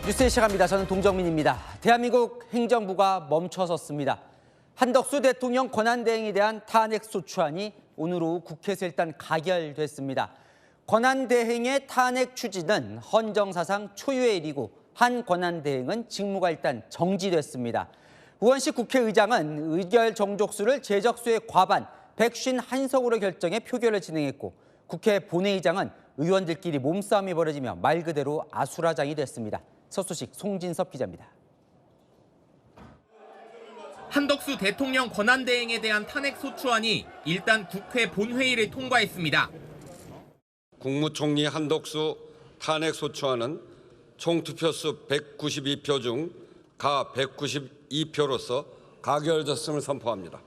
뉴스에 시작합니다. 저는 동정민입니다. 대한민국 행정부가 멈춰섰습니다. 한덕수 대통령 권한대행에 대한 탄핵소추안이 오늘 오후 국회에서 일단 가결됐습니다. 권한대행의 탄핵 추진은 헌정사상 초유의 일이고 한 권한대행은 직무가 일단 정지됐습니다. 우원식 국회의장은 의결 정족수를 제적수의 과반 151석으로 결정해 표결을 진행했고 국회 본회의장은 의원들끼리 몸싸움이 벌어지며 말 그대로 아수라장이 됐습니다. 첫 소식 송진섭 기자입니다. 한덕수 대통령 권한대행에 대한 탄핵소추안이 일단 국회 본회의를 통과했습니다. 국무총리 한덕수 탄핵소추안은 총 투표수 192표 중 가 192표로서 가결됐음을 선포합니다.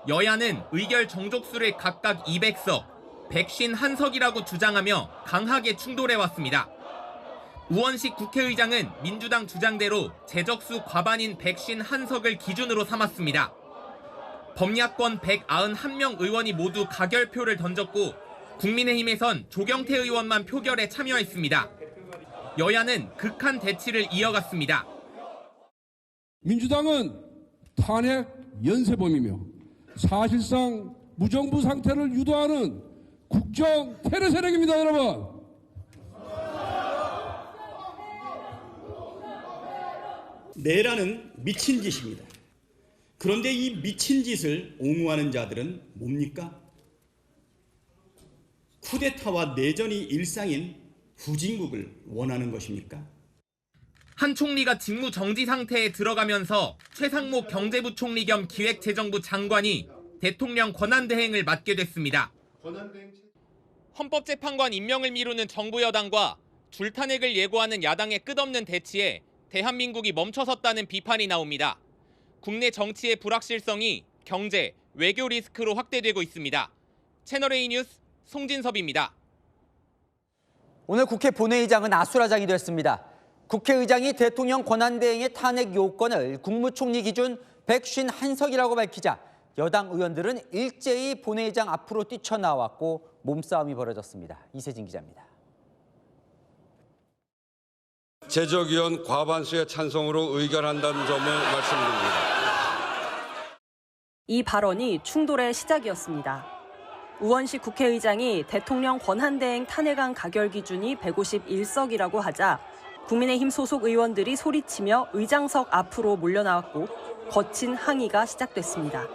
여야는 의결 정족수를 각각 200석, 151석이라고 주장하며 강하게 충돌해왔습니다. 우원식 국회의장은 민주당 주장대로 제적수 과반인 151석을 기준으로 삼았습니다. 범야권 191명 의원이 모두 가결표를 던졌고 국민의힘에선 조경태 의원만 표결에 참여했습니다. 여야는 극한 대치를 이어갔습니다. 민주당은 탄핵 연쇄범이며 사실상 무정부 상태를 유도하는 국정 테러 세력입니다, 여러분. 내라는 미친 짓입니다. 그런데 이 미친 짓을 옹호하는 자들은 뭡니까? 쿠데타와 내전이 일상인 후진국을 원하는 것입니까? 한 총리가 직무 정지 상태에 들어가면서 최상목 경제부총리 겸 기획재정부 장관이 대통령 권한대행을 맡게 됐습니다. 헌법재판관 임명을 미루는 정부 여당과 줄탄핵을 예고하는 야당의 끝없는 대치에 대한민국이 멈춰섰다는 비판이 나옵니다. 국내 정치의 불확실성이 경제, 외교 리스크로 확대되고 있습니다. 채널A 뉴스 송진섭입니다. 오늘 국회 본회의장은 아수라장이 됐습니다. 국회의장이 대통령 권한대행의 탄핵 요건을 국무총리 기준 151석이라고 밝히자 여당 의원들은 일제히 본회의장 앞으로 뛰쳐나왔고 몸싸움이 벌어졌습니다. 이세진 기자입니다. 제적위원 과반수의 찬성으로 의결한다는 점을 말씀드립니다. 이 발언이 충돌의 시작이었습니다. 우원식 국회의장이 대통령 권한대행 탄핵안 가결 기준이 151석이라고 하자 국민의힘 소속 의원들이 소리치며 의장석 앞으로 몰려나왔고 거친 항의가 시작됐습니다.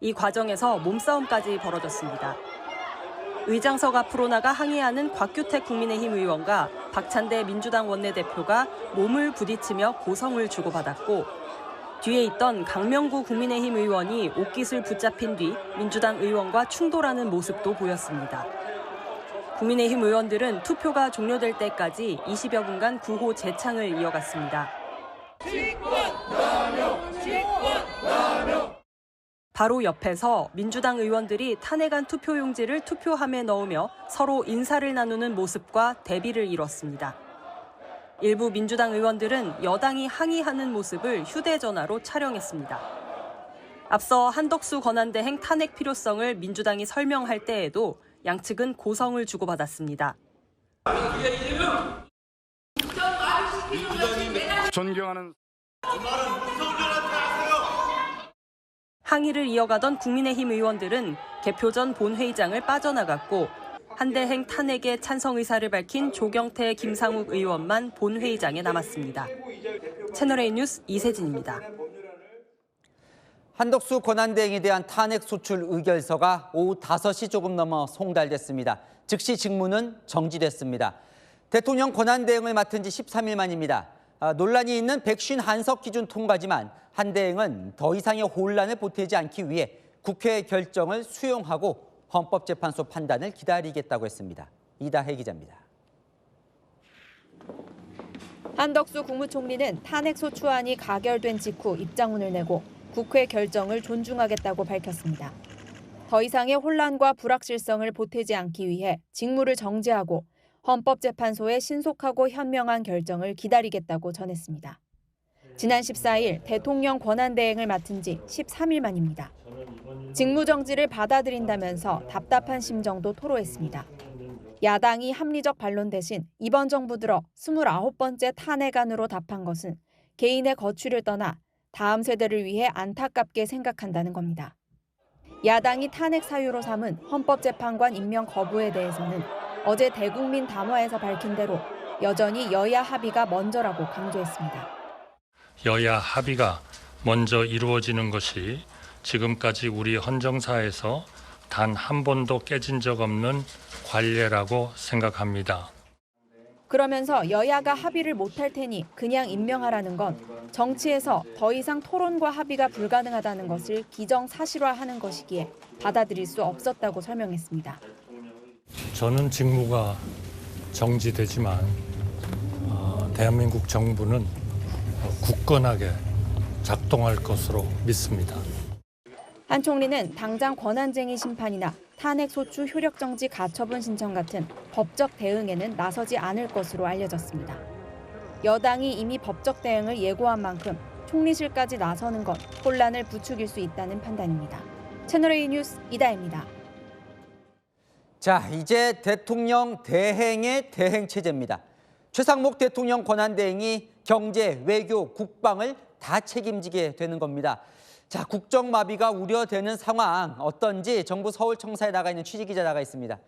이 과정에서 몸싸움까지 벌어졌습니다. 의장석 앞으로 나가 항의하는 곽규택 국민의힘 의원과 박찬대 민주당 원내대표가 몸을 부딪히며 고성을 주고받았고 뒤에 있던 강명구 국민의힘 의원이 옷깃을 붙잡힌 뒤 민주당 의원과 충돌하는 모습도 보였습니다. 국민의힘 의원들은 투표가 종료될 때까지 20여 분간 구호 재창을 이어갔습니다. 바로 옆에서 민주당 의원들이 탄핵안 투표용지를 투표함에 넣으며 서로 인사를 나누는 모습과 대비를 이뤘습니다. 일부 민주당 의원들은 여당이 항의하는 모습을 휴대전화로 촬영했습니다. 앞서 한덕수 권한대행 탄핵 필요성을 민주당이 설명할 때에도 양측은 고성을 주고받았습니다. 존경하는 항의를 이어가던 국민의힘 의원들은 개표 전 본회의장을 빠져나갔고 한대행 탄핵에 찬성 의사를 밝힌 조경태, 김상욱 의원만 본회의장에 남았습니다. 채널A 뉴스 이세진입니다. 한덕수 권한대행에 대한 탄핵 소출 의결서가 오후 5시 조금 넘어 송달됐습니다. 즉시 직무는 정지됐습니다. 대통령 권한대행을 맡은 지 13일 만입니다. 논란이 있는 151석 기준 통과지만 한 대행은 더 이상의 혼란을 보태지 않기 위해 국회 결정을 수용하고 헌법재판소 판단을 기다리겠다고 했습니다. 이다혜 기자입니다. 한덕수 국무총리는 탄핵소추안이 가결된 직후 입장문을 내고 국회 결정을 존중하겠다고 밝혔습니다. 더 이상의 혼란과 불확실성을 보태지 않기 위해 직무를 정지하고 헌법재판소의 신속하고 현명한 결정을 기다리겠다고 전했습니다. 지난 14일 대통령 권한대행을 맡은 지 13일 만입니다. 직무정지를 받아들인다면서 답답한 심정도 토로했습니다. 야당이 합리적 반론 대신 이번 정부 들어 29번째 탄핵안으로 답한 것은 개인의 거취를 떠나 다음 세대를 위해 안타깝게 생각한다는 겁니다. 야당이 탄핵 사유로 삼은 헌법재판관 임명 거부에 대해서는 어제 대국민 담화에서 밝힌 대로 여전히 여야 합의가 먼저라고 강조했습니다. 여야 합의가 먼저 이루어지는 것이 지금까지 우리 헌정사에서 단 한 번도 깨진 적 없는 관례라고 생각합니다. 그러면서 여야가 합의를 못할 테니 그냥 임명하라는 건 정치에서 더 이상 토론과 합의가 불가능하다는 것을 기정사실화하는 것이기에 받아들일 수 없었다고 설명했습니다. 저는 직무가 정지되지만 대한민국 정부는 굳건하게 작동할 것으로 믿습니다. 한 총리는 당장 권한쟁의 심판이나 탄핵소추 효력정지 가처분 신청 같은 법적 대응에는 나서지 않을 것으로 알려졌습니다. 여당이 이미 법적 대응을 예고한 만큼 총리실까지 나서는 건 혼란을 부추길 수 있다는 판단입니다. 채널A 뉴스 이다혜입니다. 자, 이제 대통령 대행의 대행 체제입니다. 최상목 대통령 권한대행이 경제, 외교, 국방을 다 책임지게 되는 겁니다. 자, 국정마비가 우려되는 상황 어떤지 정부 서울청사에 나가 있는 취재기자 나가 있습니다.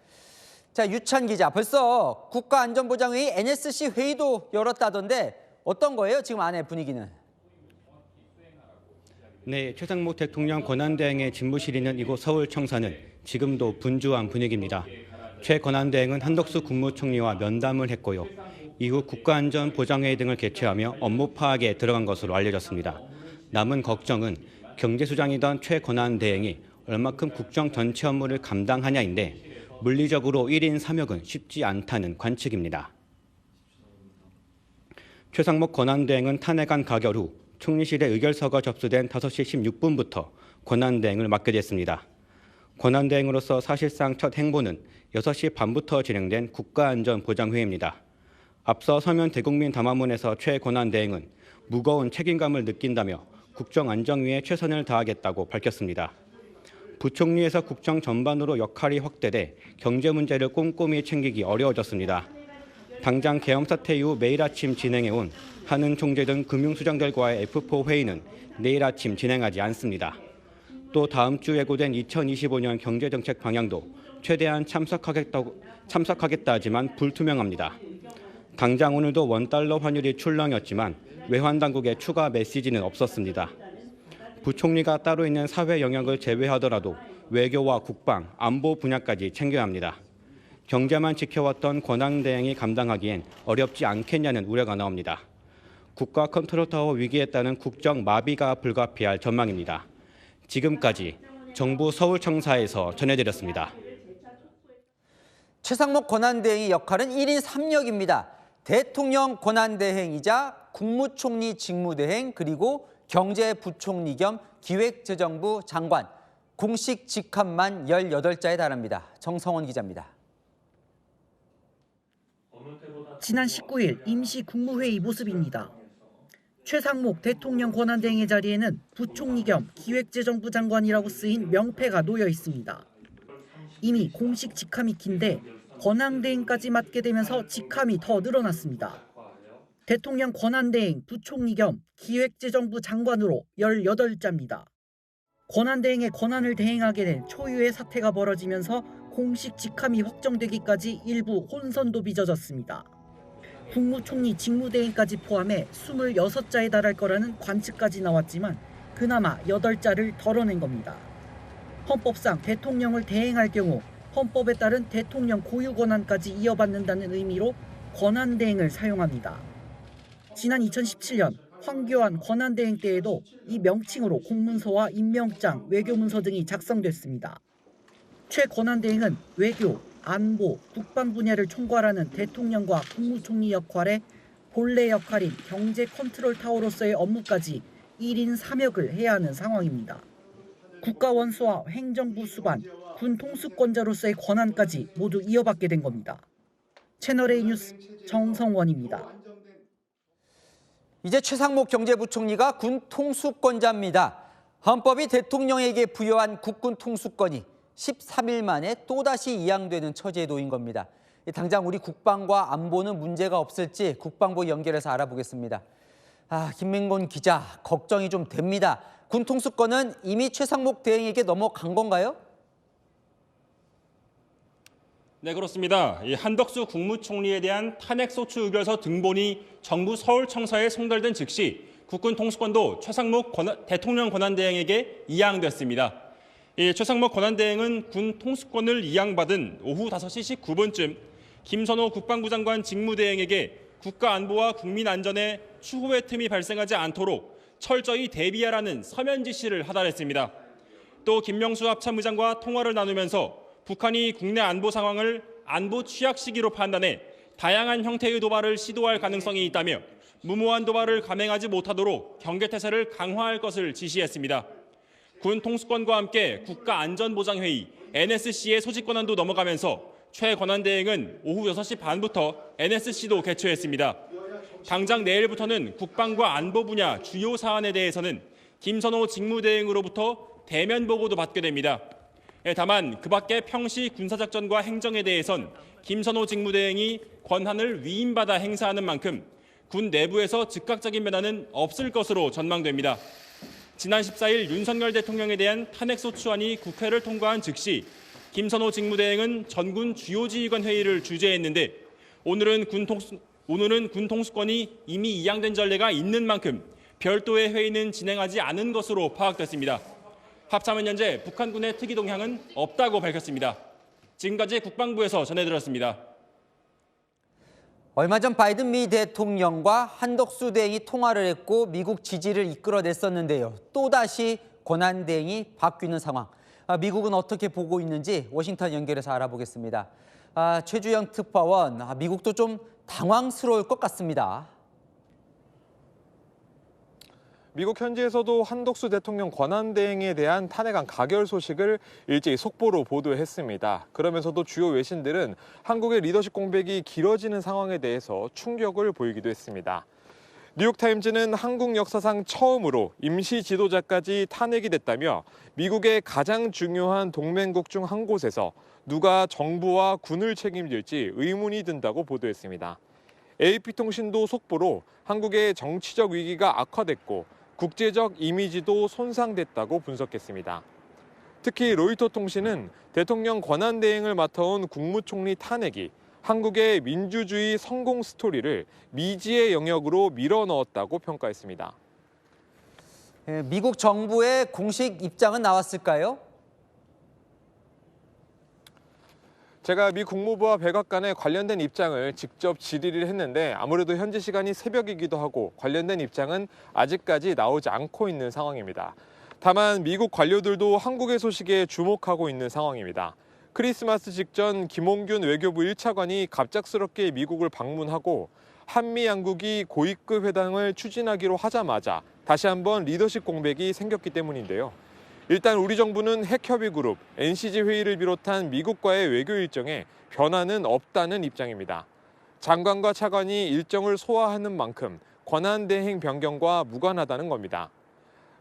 자, 유찬 기자, 벌써 국가안전보장회의 NSC 회의도 열었다던데 어떤 거예요, 지금 안에 분위기는? 네, 최상목 대통령 권한대행의 집무실이 있는 이곳 서울청사는 지금도 분주한 분위기입니다. 최 권한대행은 한덕수 국무총리와 면담을 했고요. 이후 국가안전보장회의 등을 개최하며 업무 파악에 들어간 것으로 알려졌습니다. 남은 걱정은 경제수장이던 최 권한대행이 얼마큼 국정 전체 업무를 감당하냐인데 물리적으로 1인 3역은 쉽지 않다는 관측입니다. 최상목 권한대행은 탄핵안 가결 후 총리실에 의결서가 접수된 5시 16분부터 권한대행을 맡게 됐습니다. 권한대행으로서 사실상 첫 행보는 6시 반부터 진행된 국가안전보장회의입니다. 앞서 서면 대국민 담화문에서 최 권한대행은 무거운 책임감을 느낀다며 국정안정위에 최선을 다하겠다고 밝혔습니다. 부총리에서 국정 전반으로 역할이 확대돼 경제 문제를 꼼꼼히 챙기기 어려워졌습니다. 당장 계엄 사태 이후 매일 아침 진행해온 한은 총재 등 금융수장들과의 F4 회의는 내일 아침 진행하지 않습니다. 또 다음 주 예고된 2025년 경제정책 방향도 최대한 참석하겠다 하지만 불투명합니다. 당장 오늘도 원달러 환율이 출렁였지만 외환 당국의 추가 메시지는 없었습니다. 부총리가 따로 있는 사회 영역을 제외하더라도 외교와 국방, 안보 분야까지 챙겨야 합니다. 경제만 지켜왔던 권한대행이 감당하기엔 어렵지 않겠냐는 우려가 나옵니다. 국가 컨트롤타워 위기에 따른 국정 마비가 불가피할 전망입니다. 지금까지 정부 서울청사에서 전해드렸습니다. 최상목 권한대행의 역할은 1인 3역입니다. 대통령 권한대행이자 국무총리 직무대행 그리고 경제부총리 겸 기획재정부 장관, 공식 직함만 18자에 달합니다. 정성원 기자입니다. 지난 19일 임시 국무회의 모습입니다. 최상목 대통령 권한대행의 자리에는 부총리 겸 기획재정부 장관이라고 쓰인 명패가 놓여 있습니다. 이미 공식 직함이 긴데 권한대행까지 맡게 되면서 직함이 더 늘어났습니다. 대통령 권한대행 부총리 겸 기획재정부 장관으로 18자입니다. 권한대행의 권한을 대행하게 된 초유의 사태가 벌어지면서 공식 직함이 확정되기까지 일부 혼선도 빚어졌습니다. 국무총리 직무대행까지 포함해 26자에 달할 거라는 관측까지 나왔지만 그나마 8자를 덜어낸 겁니다. 헌법상 대통령을 대행할 경우 헌법에 따른 대통령 고유 권한까지 이어받는다는 의미로 권한대행을 사용합니다. 지난 2017년 황교안 권한대행 때에도 이 명칭으로 공문서와 임명장, 외교문서 등이 작성됐습니다. 최 권한대행은 외교, 안보, 국방 분야를 총괄하는 대통령과 국무총리 역할에 본래 역할인 경제 컨트롤 타워로서의 업무까지 1인 3역을 해야 하는 상황입니다. 국가원수와 행정부 수반, 군 통수권자로서의 권한까지 모두 이어받게 된 겁니다. 채널A 뉴스 정성원입니다. 이제 최상목 경제부총리가 군 통수권자입니다. 헌법이 대통령에게 부여한 국군 통수권이 13일 만에 또다시 이양되는 처지에 놓인 겁니다. 당장 우리 국방과 안보는 문제가 없을지 국방부 연결해서 알아보겠습니다. 김민곤 기자, 걱정이 좀 됩니다. 군 통수권은 이미 최상목 대행에게 넘어간 건가요? 네, 그렇습니다. 한덕수 국무총리에 대한 탄핵소추 의결서 등본이 정부 서울청사에 송달된 즉시 국군 통수권도 최상목 대통령 권한대행에게 이양됐습니다. 최상목 권한대행은 군 통수권을 이양받은 오후 5시 19분쯤 김선호 국방부 장관 직무대행에게 국가안보와 국민안전에 추후의 틈이 발생하지 않도록 철저히 대비하라는 서면 지시를 하달했습니다. 또 김명수 합참의장과 통화를 나누면서 북한이 국내 안보 상황을 안보 취약 시기로 판단해 다양한 형태의 도발을 시도할 가능성이 있다며 무모한 도발을 감행하지 못하도록 경계태세를 강화할 것을 지시했습니다. 군 통수권과 함께 국가안전보장회의 NSC의 소집 권한도 넘어가면서 최 권한대행은 오후 6시 반부터 NSC도 개최했습니다. 당장 내일부터는 국방과 안보 분야 주요 사안에 대해서는 김선호 직무대행으로부터 대면 보고도 받게 됩니다. 다만 그 밖에 평시 군사작전과 행정에 대해선 김선호 직무대행이 권한을 위임받아 행사하는 만큼 군 내부에서 즉각적인 변화는 없을 것으로 전망됩니다. 지난 14일 윤석열 대통령에 대한 탄핵소추안이 국회를 통과한 즉시 김선호 직무대행은 전군 주요지휘관 회의를 주재했는데 오늘은 군 통수권이 이미 이양된 전례가 있는 만큼 별도의 회의는 진행하지 않은 것으로 파악됐습니다. 합참은 현재 북한군의 특이 동향은 없다고 밝혔습니다. 지금까지 국방부에서 전해드렸습니다. 얼마 전 바이든 미 대통령과 한덕수 대행이 통화를 했고 미국 지지를 이끌어냈었는데요. 또다시 권한대행이 바뀌는 상황. 미국은 어떻게 보고 있는지 워싱턴 연결해서 알아보겠습니다. 최주영 특파원, 미국도 좀 당황스러울 것 같습니다. 미국 현지에서도 한덕수 대통령 권한대행에 대한 탄핵안 가결 소식을 일제히 속보로 보도했습니다. 그러면서도 주요 외신들은 한국의 리더십 공백이 길어지는 상황에 대해서 충격을 보이기도 했습니다. 뉴욕타임즈는 한국 역사상 처음으로 임시 지도자까지 탄핵이 됐다며 미국의 가장 중요한 동맹국 중 한 곳에서 누가 정부와 군을 책임질지 의문이 든다고 보도했습니다. AP통신도 속보로 한국의 정치적 위기가 악화됐고 국제적 이미지도 손상됐다고 분석했습니다. 특히 로이터 통신은 대통령 권한대행을 맡아온 국무총리 탄핵이 한국의 민주주의 성공 스토리를 미지의 영역으로 밀어넣었다고 평가했습니다. 미국 정부의 공식 입장은 나왔을까요? 제가 미 국무부와 백악관에 관련된 입장을 직접 질의를 했는데 아무래도 현지 시간이 새벽이기도 하고 관련된 입장은 아직까지 나오지 않고 있는 상황입니다. 다만 미국 관료들도 한국의 소식에 주목하고 있는 상황입니다. 크리스마스 직전 김홍균 외교부 1차관이 갑작스럽게 미국을 방문하고 한미 양국이 고위급 회담을 추진하기로 하자마자 다시 한번 리더십 공백이 생겼기 때문인데요. 일단 우리 정부는 핵협의그룹, NCG 회의를 비롯한 미국과의 외교 일정에 변화는 없다는 입장입니다. 장관과 차관이 일정을 소화하는 만큼 권한대행 변경과 무관하다는 겁니다.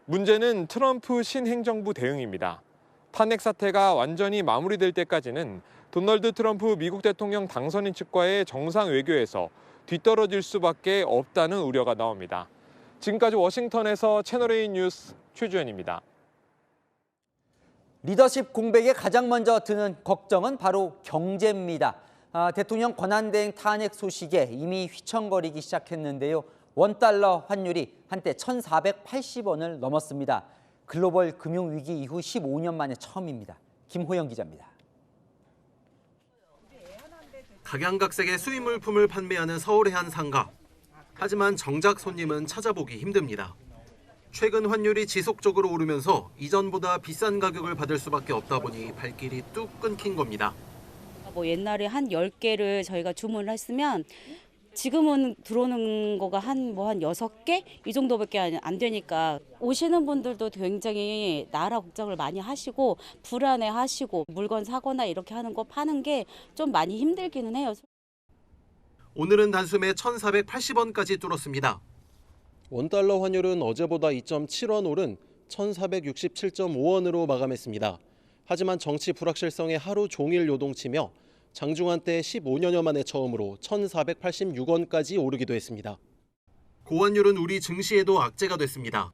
문제는 트럼프 신행정부 대응입니다. 탄핵 사태가 완전히 마무리될 때까지는 도널드 트럼프 미국 대통령 당선인 측과의 정상 외교에서 뒤떨어질 수밖에 없다는 우려가 나옵니다. 지금까지 워싱턴에서 채널A 뉴스 최주현입니다. 리더십 공백에 가장 먼저 드는 걱정은 바로 경제입니다. 대통령 권한대행 탄핵 소식에 이미 휘청거리기 시작했는데요. 원달러 환율이 한때 1,480원을 넘었습니다. 글로벌 금융위기 이후 15년 만에 처음입니다. 김호영 기자입니다. 각양각색의 수입 물품을 판매하는 서울의 한 상가. 하지만 정작 손님은 찾아보기 힘듭니다. 최근 환율이 지속적으로 오르면서 이전보다 비싼 가격을 받을 수밖에 없다 보니 발길이 뚝 끊긴 겁니다. 옛날에 한 10개를 저희가 주문을 했으면 지금은 들어오는 거가 한 6개? 이 정도밖에 안 되니까 오시는 분들도 굉장히 나라 걱정을 많이 하시고 불안해하시고 물건 사거나 이렇게 하는 거 파는 게 좀 많이 힘들기는 해요. 오늘은 단숨에 1,480원까지 뚫었습니다. 원달러 환율은 어제보다 2.7원 오른 1,467.5원으로 마감했습니다. 하지만 정치 불확실성에 하루 종일 요동치며 장중한 때 15년여 만에 처음으로 1,486원까지 오르기도 했습니다. 고환율은 우리 증시에도 악재가 됐습니다.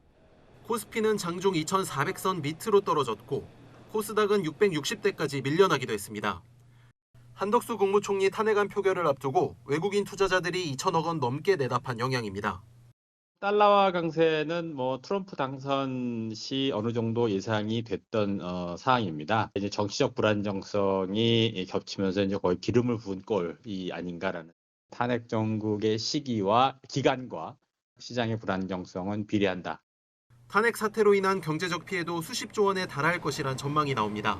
코스피는 장중 2,400선 밑으로 떨어졌고 코스닥은 660대까지 밀려나기도 했습니다. 한덕수 국무총리 탄핵안 표결을 앞두고 외국인 투자자들이 2천억 원 넘게 내답한 영향입니다. 달러화 강세는 트럼프 당선 시 어느 정도 예상이 됐던 사항입니다. 이제 정치적 불안정성이 겹치면서 이제 거의 기름을 부은 꼴이 아닌가라는 탄핵 정국의 시기와 기간과 시장의 불안정성은 비례한다. 탄핵 사태로 인한 경제적 피해도 수십조 원에 달할 것이란 전망이 나옵니다.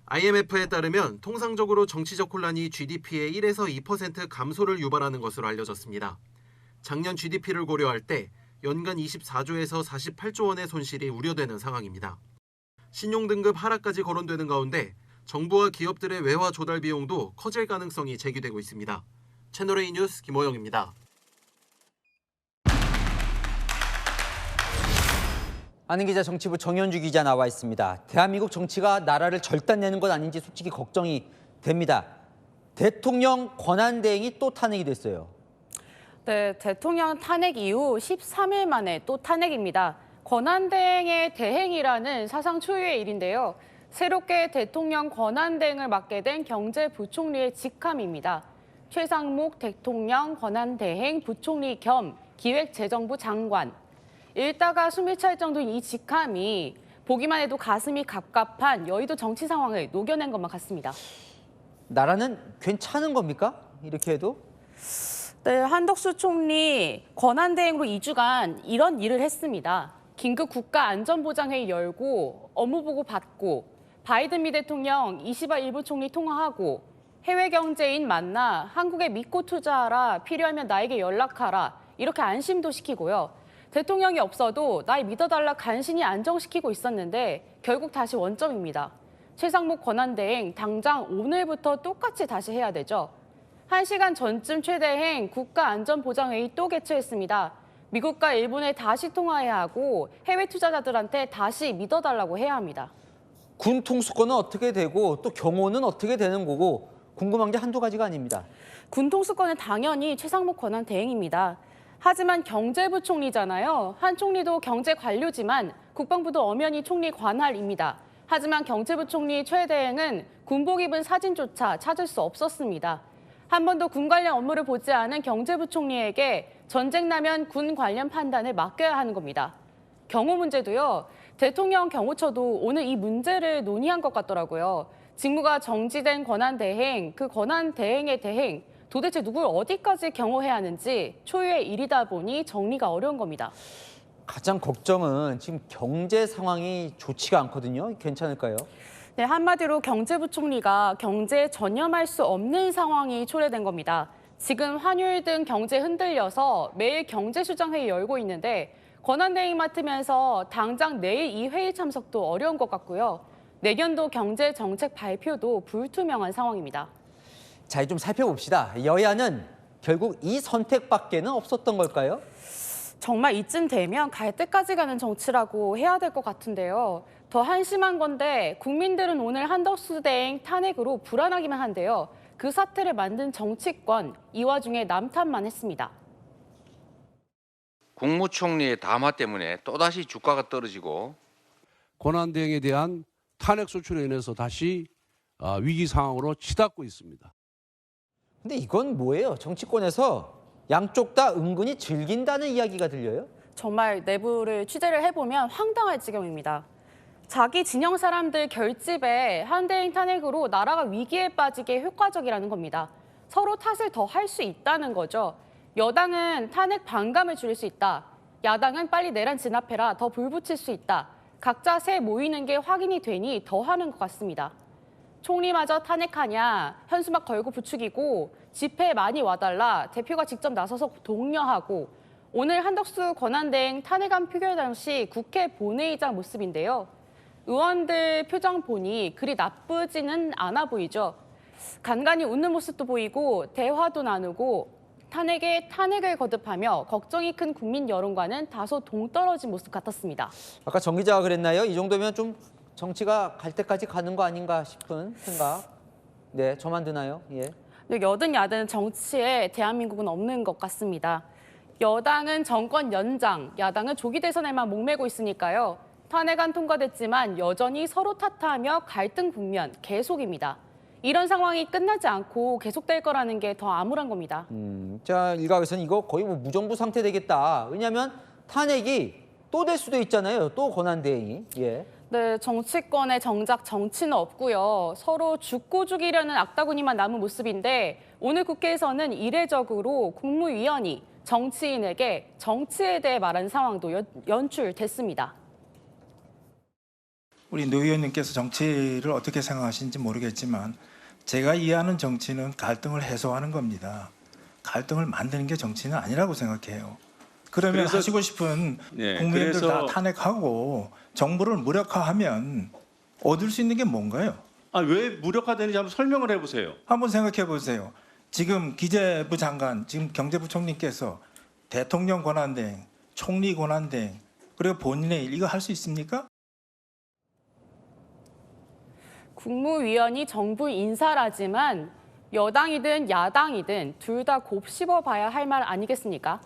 IMF에 따르면 통상적으로 정치적 혼란이 GDP의 1에서 2% 감소를 유발하는 것으로 알려졌습니다. 작년 GDP를 고려할 때 연간 24조에서 48조 원의 손실이 우려되는 상황입니다. 신용등급 하락까지 거론되는 가운데 정부와 기업들의 외화 조달 비용도 커질 가능성이 제기되고 있습니다. 채널A 뉴스 김호영입니다. 아는 기자 정치부 정현주 기자 나와 있습니다. 대한민국 정치가 나라를 절단내는 건 아닌지 솔직히 걱정이 됩니다. 대통령 권한대행이 또 탄핵이 됐어요. 네, 대통령 탄핵 이후 13일 만에 또 탄핵입니다. 권한대행의 대행이라는 사상 초유의 일인데요. 새롭게 대통령 권한대행을 맡게 된 경제부총리의 직함입니다. 최상목 대통령 권한대행 부총리 겸 기획재정부 장관. 읽다가 숨이 찰 정도인 이 직함이 보기만 해도 가슴이 갑갑한 여의도 정치 상황을 녹여낸 것만 같습니다. 나라는 괜찮은 겁니까? 이렇게 해도? 네, 한덕수 총리 권한대행으로 2주간 이런 일을 했습니다. 긴급 국가안전보장회의 열고 업무보고 받고 바이든 미 대통령 이시바 일부 총리 통화하고 해외 경제인 만나 한국에 믿고 투자하라, 필요하면 나에게 연락하라 이렇게 안심도 시키고요. 대통령이 없어도 날 믿어달라 간신히 안정시키고 있었는데 결국 다시 원점입니다. 최상목 권한대행 당장 오늘부터 똑같이 다시 해야 되죠. 1시간 전쯤 최대행 국가안전보장회의 또 개최했습니다. 미국과 일본에 다시 통화해야 하고 해외 투자자들한테 다시 믿어달라고 해야 합니다. 군 통수권은 어떻게 되고 또 경호는 어떻게 되는 거고 궁금한 게 한두 가지가 아닙니다. 군 통수권은 당연히 최상목 권한대행입니다. 하지만 경제부총리잖아요. 한 총리도 경제관료지만 국방부도 엄연히 총리 관할입니다. 하지만 경제부총리 최대행은 군복 입은 사진조차 찾을 수 없었습니다. 한 번도 군 관련 업무를 보지 않은 경제부총리에게 전쟁 나면 군 관련 판단을 맡겨야 하는 겁니다. 경호 문제도요. 대통령 경호처도 오늘 이 문제를 논의한 것 같더라고요. 직무가 정지된 권한대행, 그 권한대행의 대행, 도대체 누굴 어디까지 경호해야 하는지 초유의 일이다 보니 정리가 어려운 겁니다. 가장 걱정은 지금 경제 상황이 좋지가 않거든요. 괜찮을까요? 네, 한마디로 경제부총리가 경제에 전념할 수 없는 상황이 초래된 겁니다. 지금 환율 등 경제 흔들려서 매일 경제수장회의 열고 있는데 권한대행 맡으면서 당장 내일 이 회의 참석도 어려운 것 같고요. 내년도 경제정책 발표도 불투명한 상황입니다. 자, 좀 살펴봅시다. 여야는 결국 이 선택밖에는 없었던 걸까요? 정말 이쯤 되면 갈 때까지 가는 정치라고 해야 될 것 같은데요. 더 한심한 건데 국민들은 오늘 한덕수 대행 탄핵으로 불안하기만 한데요. 그 사태를 만든 정치권, 이 와중에 남탓만 했습니다. 국무총리의 담화 때문에 또다시 주가가 떨어지고 권한대행에 대한 탄핵 소추로 인해서 다시 위기 상황으로 치닫고 있습니다. 근데 이건 뭐예요? 정치권에서 양쪽 다 은근히 즐긴다는 이야기가 들려요? 정말 내부를 취재를 해보면 황당할 지경입니다. 자기 진영 사람들 결집에 한대행 탄핵으로 나라가 위기에 빠지게 효과적이라는 겁니다. 서로 탓을 더 할 수 있다는 거죠. 여당은 탄핵 반감을 줄일 수 있다. 야당은 빨리 내란 진압해라. 더 불붙일 수 있다. 각자 새 모이는 게 확인이 되니 더 하는 것 같습니다. 총리마저 탄핵하냐, 현수막 걸고 부추기고 집회에 많이 와달라, 대표가 직접 나서서 독려하고 오늘 한덕수 권한대행 탄핵안 표결 당시 국회 본회의장 모습인데요. 의원들 표정 보니 그리 나쁘지는 않아 보이죠. 간간히 웃는 모습도 보이고 대화도 나누고 탄핵에 탄핵을 거듭하며 걱정이 큰 국민 여론과는 다소 동떨어진 모습 같았습니다. 아까 정 기자가 그랬나요? 이 정도면 좀 정치가 갈 때까지 가는 거 아닌가 싶은 생각. 네, 저만 드나요? 예. 여든 야든 정치에 대한민국은 없는 것 같습니다. 여당은 정권 연장, 야당은 조기 대선에만 목매고 있으니까요. 탄핵안 통과됐지만 여전히 서로 탓하며 갈등 국면 계속입니다. 이런 상황이 끝나지 않고 계속될 거라는 게 더 암울한 겁니다. 자, 일각에서는 이거 거의 뭐 무정부 상태 되겠다. 왜냐하면 탄핵이 또 될 수도 있잖아요. 또 권한대행이. 예. 네, 정치권에 정작 정치는 없고요. 서로 죽고 죽이려는 악다구니만 남은 모습인데 오늘 국회에서는 이례적으로 국무위원이 정치인에게 정치에 대해 말한 상황도 연출됐습니다. 우리 노 의원님께서 정치를 어떻게 생각하시는지 모르겠지만 제가 이해하는 정치는 갈등을 해소하는 겁니다. 갈등을 만드는 게 정치는 아니라고 생각해요. 그러면 하시고 싶은 국민들 다 탄핵하고 정부를 무력화하면 얻을 수 있는 게 뭔가요? 왜 무력화되는지 한번 설명을 해보세요. 한번 생각해 보세요. 지금 기재부 장관, 지금 경제부총리께서 대통령 권한대행, 총리 권한대행, 그리고 본인의 일 이거 할 수 있습니까? 국무위원이 정부 인사라지만 여당이든 야당이든 둘 다 곱씹어 봐야 할 말 아니겠습니까?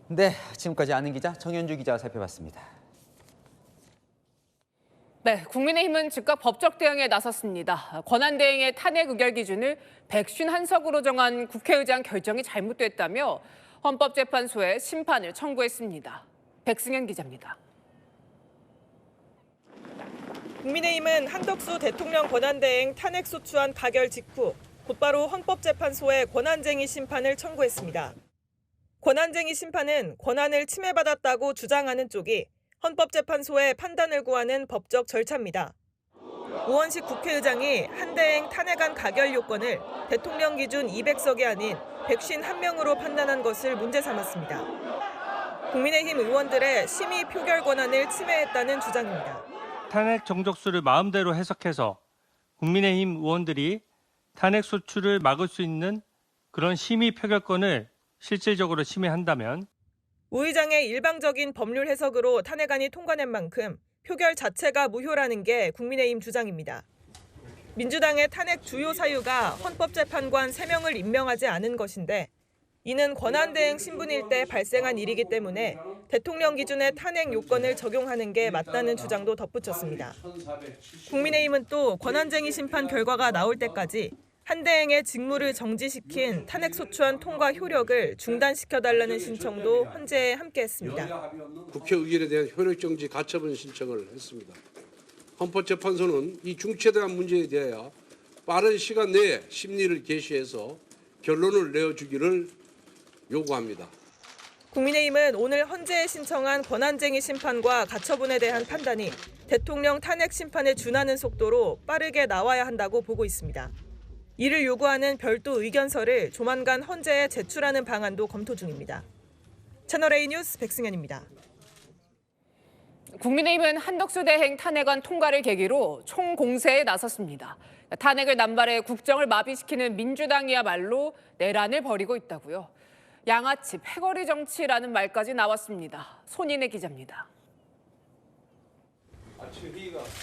네, 지금까지 아는 기자 정현주 기자가 살펴봤습니다. 네, 국민의힘은 즉각 법적 대응에 나섰습니다. 권한대행의 탄핵 의결 기준을 151석으로 정한 국회의장 결정이 잘못됐다며 헌법재판소에 심판을 청구했습니다. 백승현 기자입니다. 국민의힘은 한덕수 대통령 권한대행 탄핵소추안 가결 직후 곧바로 헌법재판소에 권한쟁의 심판을 청구했습니다. 권한쟁의 심판은 권한을 침해받았다고 주장하는 쪽이 헌법재판소에 판단을 구하는 법적 절차입니다. 우원식 국회의장이 한대행 탄핵안 가결 요건을 대통령 기준 200석이 아닌 151명으로 판단한 것을 문제 삼았습니다. 국민의힘 의원들의 심의 표결 권한을 침해했다는 주장입니다. 탄핵 정족수를 마음대로 해석해서 국민의힘 의원들이 탄핵 소추를 막을 수 있는 그런 심의 표결권을 실질적으로 침해한다면 우 의장의 일방적인 법률 해석으로 탄핵안이 통과된 만큼 표결 자체가 무효라는 게 국민의힘 주장입니다. 민주당의 탄핵 주요 사유가 헌법재판관 3명을 임명하지 않은 것인데 이는 권한대행 신분일 때 발생한 일이기 때문에 대통령 기준의 탄핵 요건을 적용하는 게 맞다는 주장도 덧붙였습니다. 국민의힘은 또 권한쟁의 심판 결과가 나올 때까지 한대행의 직무를 정지시킨 탄핵소추안 통과 효력을 중단시켜달라는 신청도 헌재에 함께했습니다. 국회 의결에 대한 효력정지 가처분 신청을 했습니다. 헌법재판소는 이 중차대한 문제에 대하여 빠른 시간 내에 심리를 개시해서 결론을 내어주기를 요구합니다. 국민의힘은 오늘 헌재에 신청한 권한쟁의 심판과 가처분에 대한 판단이 대통령 탄핵 심판에 준하는 속도로 빠르게 나와야 한다고 보고 있습니다. 이를 요구하는 별도 의견서를 조만간 헌재에 제출하는 방안도 검토 중입니다. 채널A 뉴스 백승현입니다. 국민의힘은 한덕수 대행 탄핵안 통과를 계기로 총공세에 나섰습니다. 탄핵을 남발해 국정을 마비시키는 민주당이야말로 내란을 벌이고 있다고요. 양아치 패거리 정치라는 말까지 나왔습니다. 손인혜 기자입니다.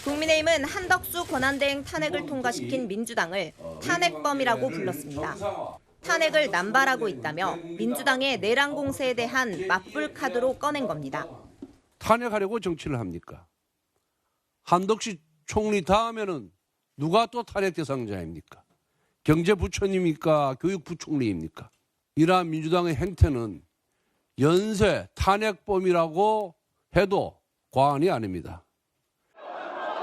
국민의힘은 한덕수 권한대행 탄핵을 통과시킨 민주당을 탄핵범이라고 불렀습니다. 탄핵을 남발하고 있다며 민주당의 내란 공세에 대한 맞불 카드로 꺼낸 겁니다. 탄핵하려고 정치를 합니까? 한덕수 총리 다음에는 누가 또 탄핵 대상자입니까? 경제부처님입니까? 교육부총리입니까? 이러한 민주당의 행태는 연쇄 탄핵범이라고 해도 과언이 아닙니다.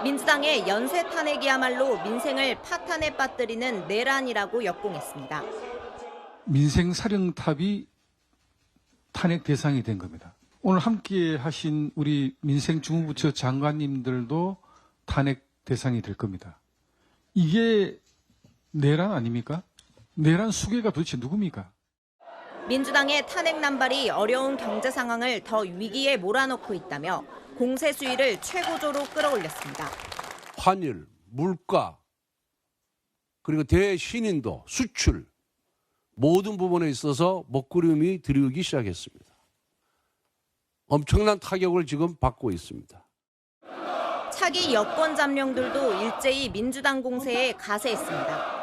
민주당의 연쇄 탄핵이야말로 민생을 파탄에 빠뜨리는 내란이라고 역공했습니다. 민생 사령탑이 탄핵 대상이 된 겁니다. 오늘 함께 하신 우리 민생주무부처 장관님들도 탄핵 대상이 될 겁니다. 이게 내란 아닙니까? 내란 수괴가 도대체 누굽니까? 민주당의 탄핵 남발이 어려운 경제 상황을 더 위기에 몰아넣고 있다며 공세 수위를 최고조로 끌어올렸습니다. 환율, 물가, 그리고 대신인도, 수출 모든 부분에 있어서 먹구름이 들이우기 시작했습니다. 엄청난 타격을 지금 받고 있습니다. 차기 여권 잠룡들도 일제히 민주당 공세에 가세했습니다.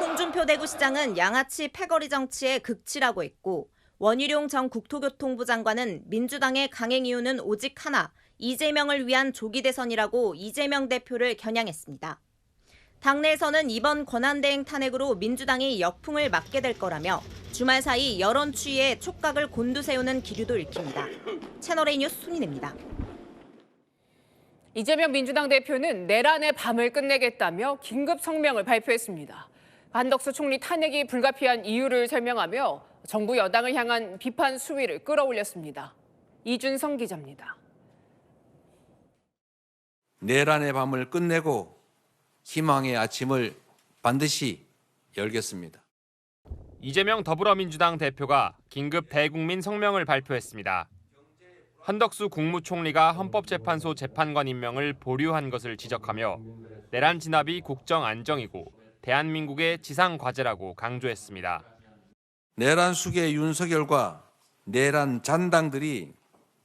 홍준표 대구시장은 양아치 패거리 정치에 극치라고 했고 원희룡 전 국토교통부 장관은 민주당의 강행 이유는 오직 하나, 이재명을 위한 조기 대선이라고 이재명 대표를 겨냥했습니다. 당내에서는 이번 권한대행 탄핵으로 민주당이 역풍을 맞게 될 거라며 주말 사이 여론 추이에 촉각을 곤두세우는 기류도 읽힙니다. 채널A 뉴스 손인혜입니다. 이재명 민주당 대표는 내란의 밤을 끝내겠다며 긴급 성명을 발표했습니다. 한덕수 총리 탄핵이 불가피한 이유를 설명하며 정부 여당을 향한 비판 수위를 끌어올렸습니다. 이준성 기자입니다. 내란의 밤을 끝내고 희망의 아침을 반드시 열겠습니다. 이재명 더불어민주당 대표가 긴급 대국민 성명을 발표했습니다. 한덕수 국무총리가 헌법재판소 재판관 임명을 보류한 것을 지적하며 내란 진압이 국정 안정이고 대한민국의 지상 과제라고 강조했습니다. 내란 수계 윤석열과 내란 잔당들이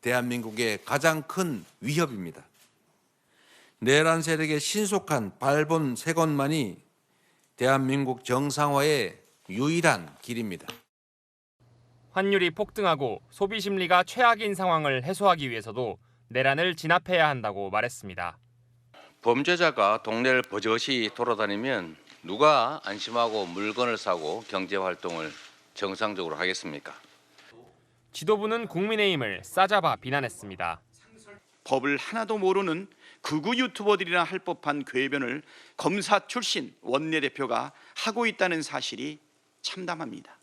대한민국의 가장 큰 위협입니다. 내란 세력의 신속한 발본 세건만이 대한민국 정상화의 유일한 길입니다. 환율이 폭등하고 소비 심리가 최악인 상황을 해소하기 위해서도 내란을 진압해야 한다고 말했습니다. 범죄자가 동네를 버젓이 돌아다니면 누가 안심하고 물건을 사고 경제 활동을 정상적으로 하겠습니까? 지도부는 국민의힘을 싸잡아 비난했습니다. 법을 하나도 모르는 극우 유튜버들이나 할 법한 궤변을 검사 출신 원내대표가 하고 있다는 사실이 참담합니다.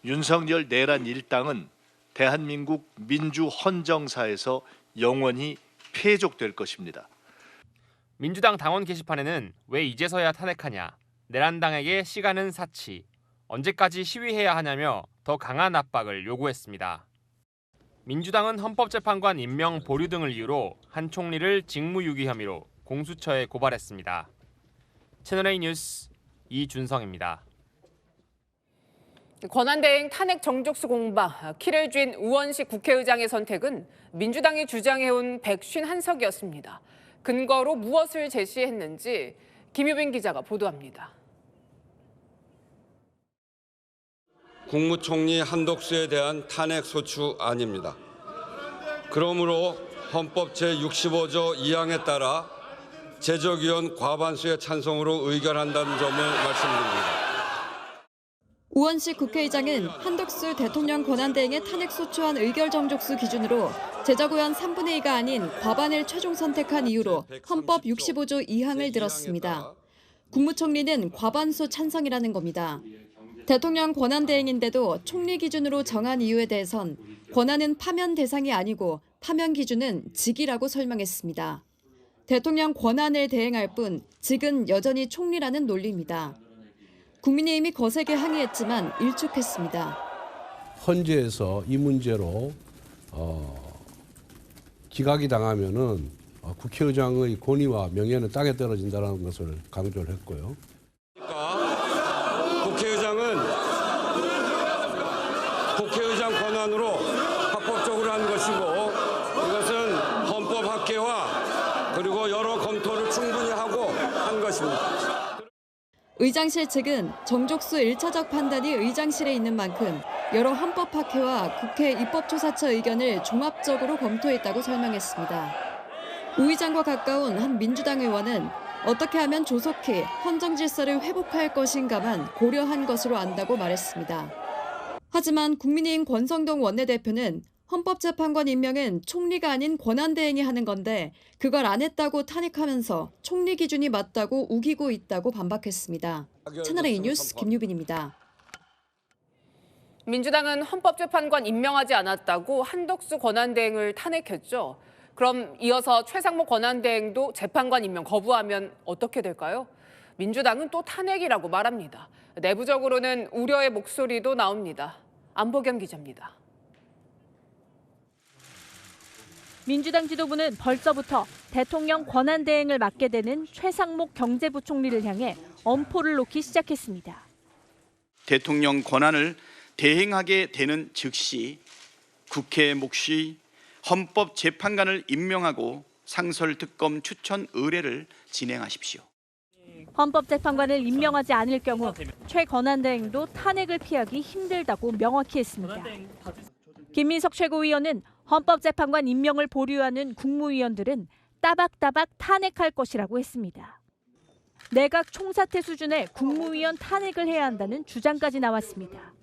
윤석열 내란 일당은 대한민국 민주 헌정사에서 영원히 폐족될 것입니다. 민주당 당원 게시판에는 왜 이제서야 탄핵하냐, 내란당에게 시간은 사치, 언제까지 시위해야 하냐며 더 강한 압박을 요구했습니다. 민주당은 헌법재판관 임명 보류 등을 이유로 한 총리를 직무유기 혐의로 공수처에 고발했습니다. 채널A 뉴스 이준성입니다. 권한대행 탄핵 정족수 공방, 키를 쥔 우원식 국회의장의 선택은 민주당이 주장해온 151석이었습니다. 근거로 무엇을 제시했는지 김유빈 기자가 보도합니다. 국무총리 한덕수에 대한 탄핵 소추안입니다. 그러므로 헌법 제65조 2항에 따라 제적위원 과반수의 찬성으로 의결한다는 점을 말씀드립니다. 우원식 국회의장은 한덕수 대통령 권한대행의 탄핵소추안 의결 정족수 기준으로 제적의원 3분의 2가 아닌 과반을 최종 선택한 이유로 헌법 65조 2항을 들었습니다. 국무총리는 과반수 찬성이라는 겁니다. 대통령 권한대행인데도 총리 기준으로 정한 이유에 대해선 권한은 파면 대상이 아니고 파면 기준은 직이라고 설명했습니다. 대통령 권한을 대행할 뿐 직은 여전히 총리라는 논리입니다. 국민의힘이 거세게 항의했지만 일축했습니다. 헌재에서 이 문제로 기각이 당하면은 국회의장의 권위와 명예는 땅에 떨어진다는 것을 강조를 했고요. 국회의장은 국회의장 권한으로 합법적으로 한 것이고 이것은 헌법 학계와 그리고 여러 검토를 충분히 하고 한 것입니다. 의장실 측은 정족수 1차적 판단이 의장실에 있는 만큼 여러 헌법학회와 국회 입법조사처 의견을 종합적으로 검토했다고 설명했습니다. 우 의장과 가까운 한 민주당 의원은 어떻게 하면 조속히 헌정 질서를 회복할 것인가만 고려한 것으로 안다고 말했습니다. 하지만 국민의힘 권성동 원내대표는 헌법재판관 임명은 총리가 아닌 권한대행이 하는 건데 그걸 안 했다고 탄핵하면서 총리 기준이 맞다고 우기고 있다고 반박했습니다. 채널A 뉴스 김유빈입니다. 민주당은 헌법재판관 임명하지 않았다고 한덕수 권한대행을 탄핵했죠. 그럼 이어서 최상목 권한대행도 재판관 임명 거부하면 어떻게 될까요? 민주당은 또 탄핵이라고 말합니다. 내부적으로는 우려의 목소리도 나옵니다. 안보경 기자입니다. 민주당 지도부는 벌써부터 대통령 권한대행을 맡게 되는 최상목 경제부총리를 향해 엄포를 놓기 시작했습니다. 대통령 권한을 대행하게 되는 즉시 국회 몫이 헌법재판관을 임명하고 상설특검 추천 의뢰를 진행하십시오. 헌법재판관을 임명하지 않을 경우 최 권한대행도 탄핵을 피하기 힘들다고 명확히 했습니다. 김민석 최고위원은 헌법재판관 임명을 보류하는 국무위원들은 따박따박 탄핵할 것이라고 했습니다. 내각 총사퇴 수준의 국무위원 탄핵을 해야 한다는 주장까지 나왔습니다.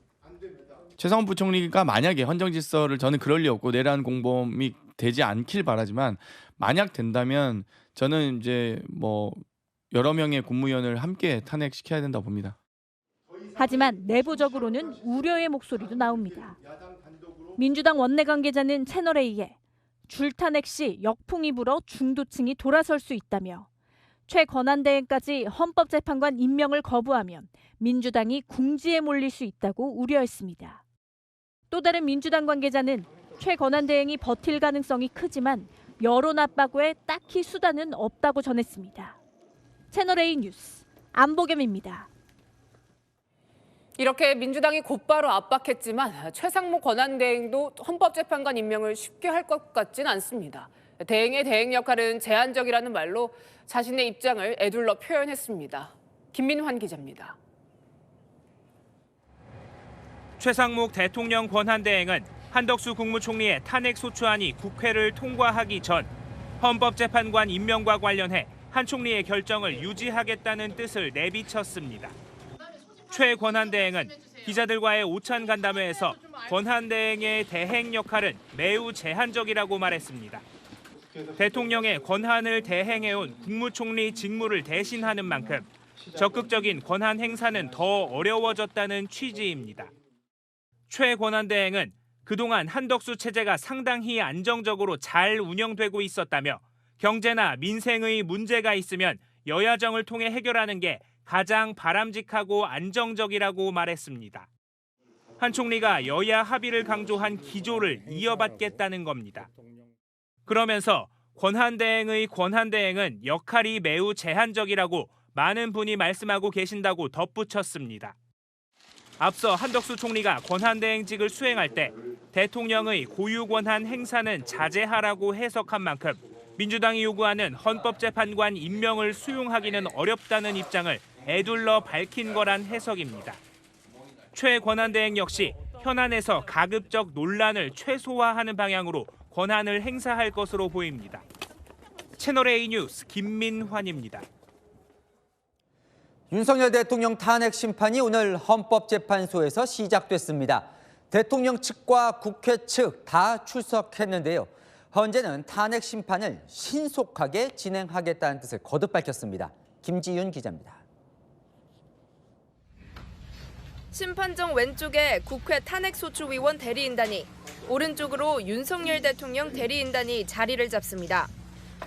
최상원 부총리가 만약에 헌정질서를 저는 그럴 리 없고 내란 공범이 되지 않길 바라지만 만약 된다면 저는 이제 여러 명의 국무위원을 함께 탄핵시켜야 된다 봅니다. 하지만 내부적으로는 우려의 목소리도 나옵니다. 민주당 원내 관계자는 채널A에 줄탄핵 시 역풍이 불어 중도층이 돌아설 수 있다며 최 권한대행까지 헌법재판관 임명을 거부하면 민주당이 궁지에 몰릴 수 있다고 우려했습니다. 또 다른 민주당 관계자는 최 권한대행이 버틸 가능성이 크지만 여론 압박에 딱히 수단은 없다고 전했습니다. 채널A 뉴스 안보겸입니다. 이렇게 민주당이 곧바로 압박했지만 최상목 권한대행도 헌법재판관 임명을 쉽게 할 것 같진 않습니다. 대행의 대행 역할은 제한적이라는 말로 자신의 입장을 에둘러 표현했습니다. 김민환 기자입니다. 최상목 대통령 권한대행은 한덕수 국무총리의 탄핵소추안이 국회를 통과하기 전 헌법재판관 임명과 관련해 한 총리의 결정을 유지하겠다는 뜻을 내비쳤습니다. 최 권한대행은 기자들과의 오찬 간담회에서 권한대행의 대행 역할은 매우 제한적이라고 말했습니다. 대통령의 권한을 대행해온 국무총리 직무를 대신하는 만큼 적극적인 권한 행사는 더 어려워졌다는 취지입니다. 최 권한대행은 그동안 한덕수 체제가 상당히 안정적으로 잘 운영되고 있었다며 경제나 민생의 문제가 있으면 여야정을 통해 해결하는 게 가장 바람직하고 안정적이라고 말했습니다. 한 총리가 여야 합의를 강조한 기조를 이어받겠다는 겁니다. 그러면서 권한대행의 권한대행은 역할이 매우 제한적이라고 많은 분이 말씀하고 계신다고 덧붙였습니다. 앞서 한덕수 총리가 권한대행직을 수행할 때 대통령의 고유권한 행사는 자제하라고 해석한 만큼 민주당이 요구하는 헌법재판관 임명을 수용하기는 어렵다는 입장을 에둘러 밝힌 거란 해석입니다. 최 권한대행 역시 현안에서 가급적 논란을 최소화하는 방향으로 권한을 행사할 것으로 보입니다. 채널A 뉴스 김민환입니다. 윤석열 대통령 탄핵 심판이 오늘 헌법재판소에서 시작됐습니다. 대통령 측과 국회 측 다 출석했는데요. 헌재는 탄핵 심판을 신속하게 진행하겠다는 뜻을 거듭 밝혔습니다. 김지윤 기자입니다. 심판정 왼쪽에 국회 탄핵소추위원 대리인단이, 오른쪽으로 윤석열 대통령 대리인단이 자리를 잡습니다.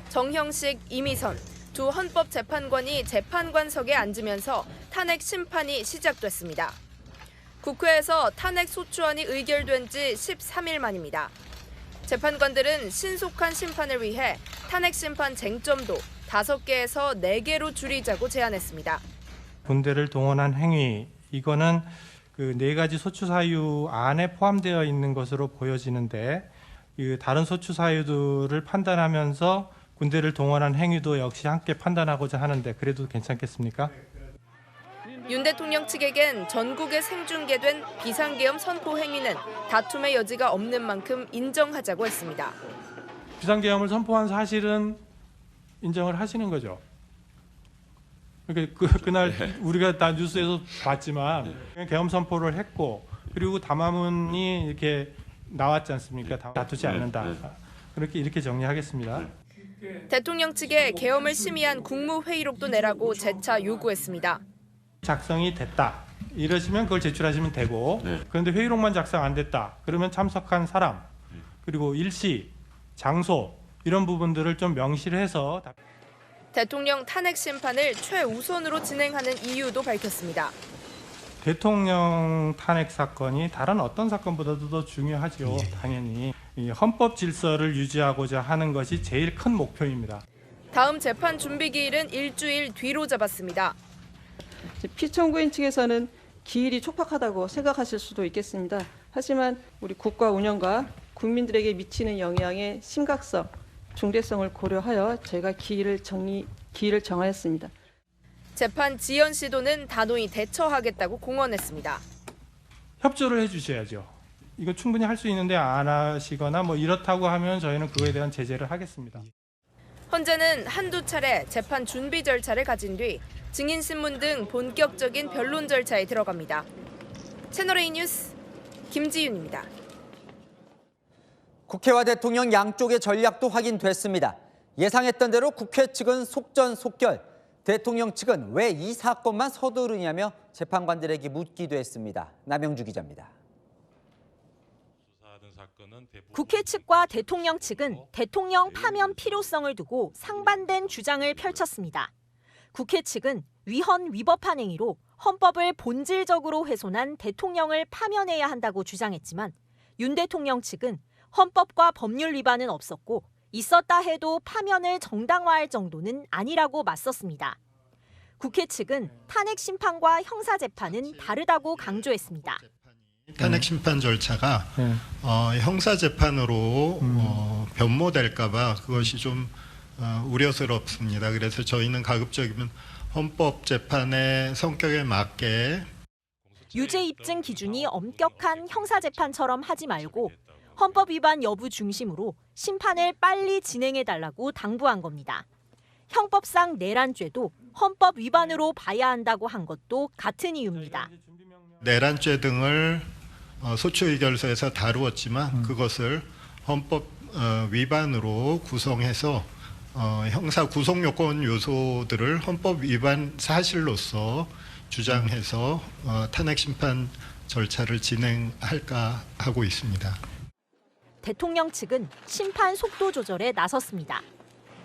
정형식, 이미선 두 헌법재판관이 재판관석에 앉으면서 탄핵 심판이 시작됐습니다. 국회에서 탄핵소추안이 의결된 지 13일 만입니다. 재판관들은 신속한 심판을 위해 탄핵 심판 쟁점도 5개에서 4개로 줄이자고 제안했습니다. 군대를 동원한 행위, 이거는 그 4가지 소추 사유 안에 포함되어 있는 것으로 보여지는데 다른 소추 사유들을 판단하면서 군대를 동원한 행위도 역시 함께 판단하고자 하는데 그래도 괜찮겠습니까? 윤 대통령 측에겐 전국에 생중계된 비상계엄 선포 행위는 다툼의 여지가 없는 만큼 인정하자고 했습니다. 비상계엄을 선포한 사실은 인정을 하시는 거죠. 그러니까 그날 우리가 다 뉴스에서 봤지만 계엄 선포를 했고 그리고 담화문이 이렇게 나왔지 않습니까? 다투지 않는다. 이렇게 정리하겠습니다. 대통령 측에 계엄을 심의한 국무회의록도 내라고 재차 요구했습니다. 작성이 됐다. 이러시면 그걸 제출하시면 되고 그런데 회의록만 작성 안 됐다. 그러면 참석한 사람 그리고 일시, 장소 이런 부분들을 좀 명시를 해서 대통령 탄핵 심판을 최우선으로 진행하는 이유도 밝혔습니다. 대통령 탄핵 사건이 다른 어떤 사건보다도 더 중요하죠. 당연히 이 헌법 질서를 유지하고자 하는 것이 제일 큰 목표입니다. 다음 재판 준비 기일은 일주일 뒤로 잡았습니다. 피청구인 측에서는 기일이 촉박하다고 생각하실 수도 있겠습니다. 하지만 우리 국가 운영과 국민들에게 미치는 영향의 심각성, 중대성을 고려하여 저희가 기일을 정하였습니다. 재판 지연 시도는 단호히 대처하겠다고 공언했습니다. 협조를 해주셔야죠. 이거 충분히 할 수 있는데 안 하시거나 뭐 이렇다고 하면 저희는 그거에 대한 제재를 하겠습니다. 헌재는 한두 차례 재판 준비 절차를 가진 뒤 증인 신문 등 본격적인 변론 절차에 들어갑니다. 채널A 뉴스 김지윤입니다. 국회와 대통령 양쪽의 전략도 확인됐습니다. 예상했던 대로 국회 측은 속전속결, 대통령 측은 왜 이 사건만 서두르냐며 재판관들에게 묻기도 했습니다. 남영주 기자입니다. 국회 측과 대통령 측은 대통령 파면 필요성을 두고 상반된 주장을 펼쳤습니다. 국회 측은 위헌 위법한 행위로 헌법을 본질적으로 훼손한 대통령을 파면해야 한다고 주장했지만 윤 대통령 측은 헌법과 법률 위반은 없었고 있었다 해도 파면을 정당화할 정도는 아니라고 맞섰습니다. 국회 측은 탄핵 심판과 형사 재판은 다르다고 강조했습니다. 탄핵 심판 절차가 형사 재판으로 변모될까 봐 그것이 좀 우려스럽습니다. 그래서 저희는 가급적이면 헌법 재판의 성격에 맞게 유죄 입증 기준이 엄격한 형사 재판처럼 하지 말고 헌법 위반 여부 중심으로 심판을 빨리 진행해 달라고 당부한 겁니다. 형법상 내란죄도 헌법 위반으로 봐야 한다고 한 것도 같은 이유입니다. 내란죄 등을 소추의결서에서 다루었지만 그것을 헌법 위반으로 구성해서 형사 구속 요건 요소들을 헌법 위반 사실로서 주장해서 탄핵 심판 절차를 진행할까 하고 있습니다. 대통령 측은 심판 속도 조절에 나섰습니다.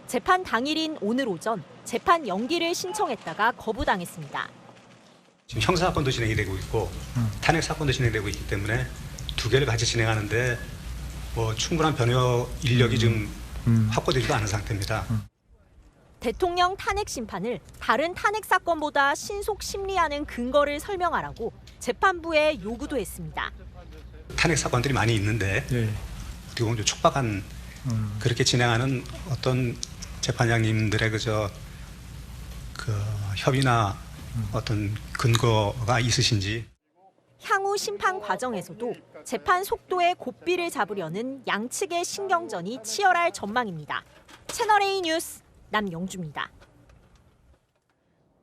재판 당일인 오늘 오전 재판 연기를 신청했다가 거부당했습니다. 지금 형사 사건도 진행이 되고 있고 탄핵 사건도 진행되고 있기 때문에 두 개를 같이 진행하는데 충분한 변호 인력이 지금 확보되지도 않은 상태입니다. 대통령 탄핵 심판을 다른 탄핵 사건보다 신속 심리하는 근거를 설명하라고 재판부에 요구도 했습니다. 탄핵 사건들이 많이 있는데 어떻게 보면 좀 촉박한 그렇게 진행하는 어떤 재판장님들의 그 협의나 어떤 근거가 있으신지. 향후 심판 과정에서도 재판 속도의 고삐를 잡으려는 양측의 신경전이 치열할 전망입니다. 채널A 뉴스 남영주입니다.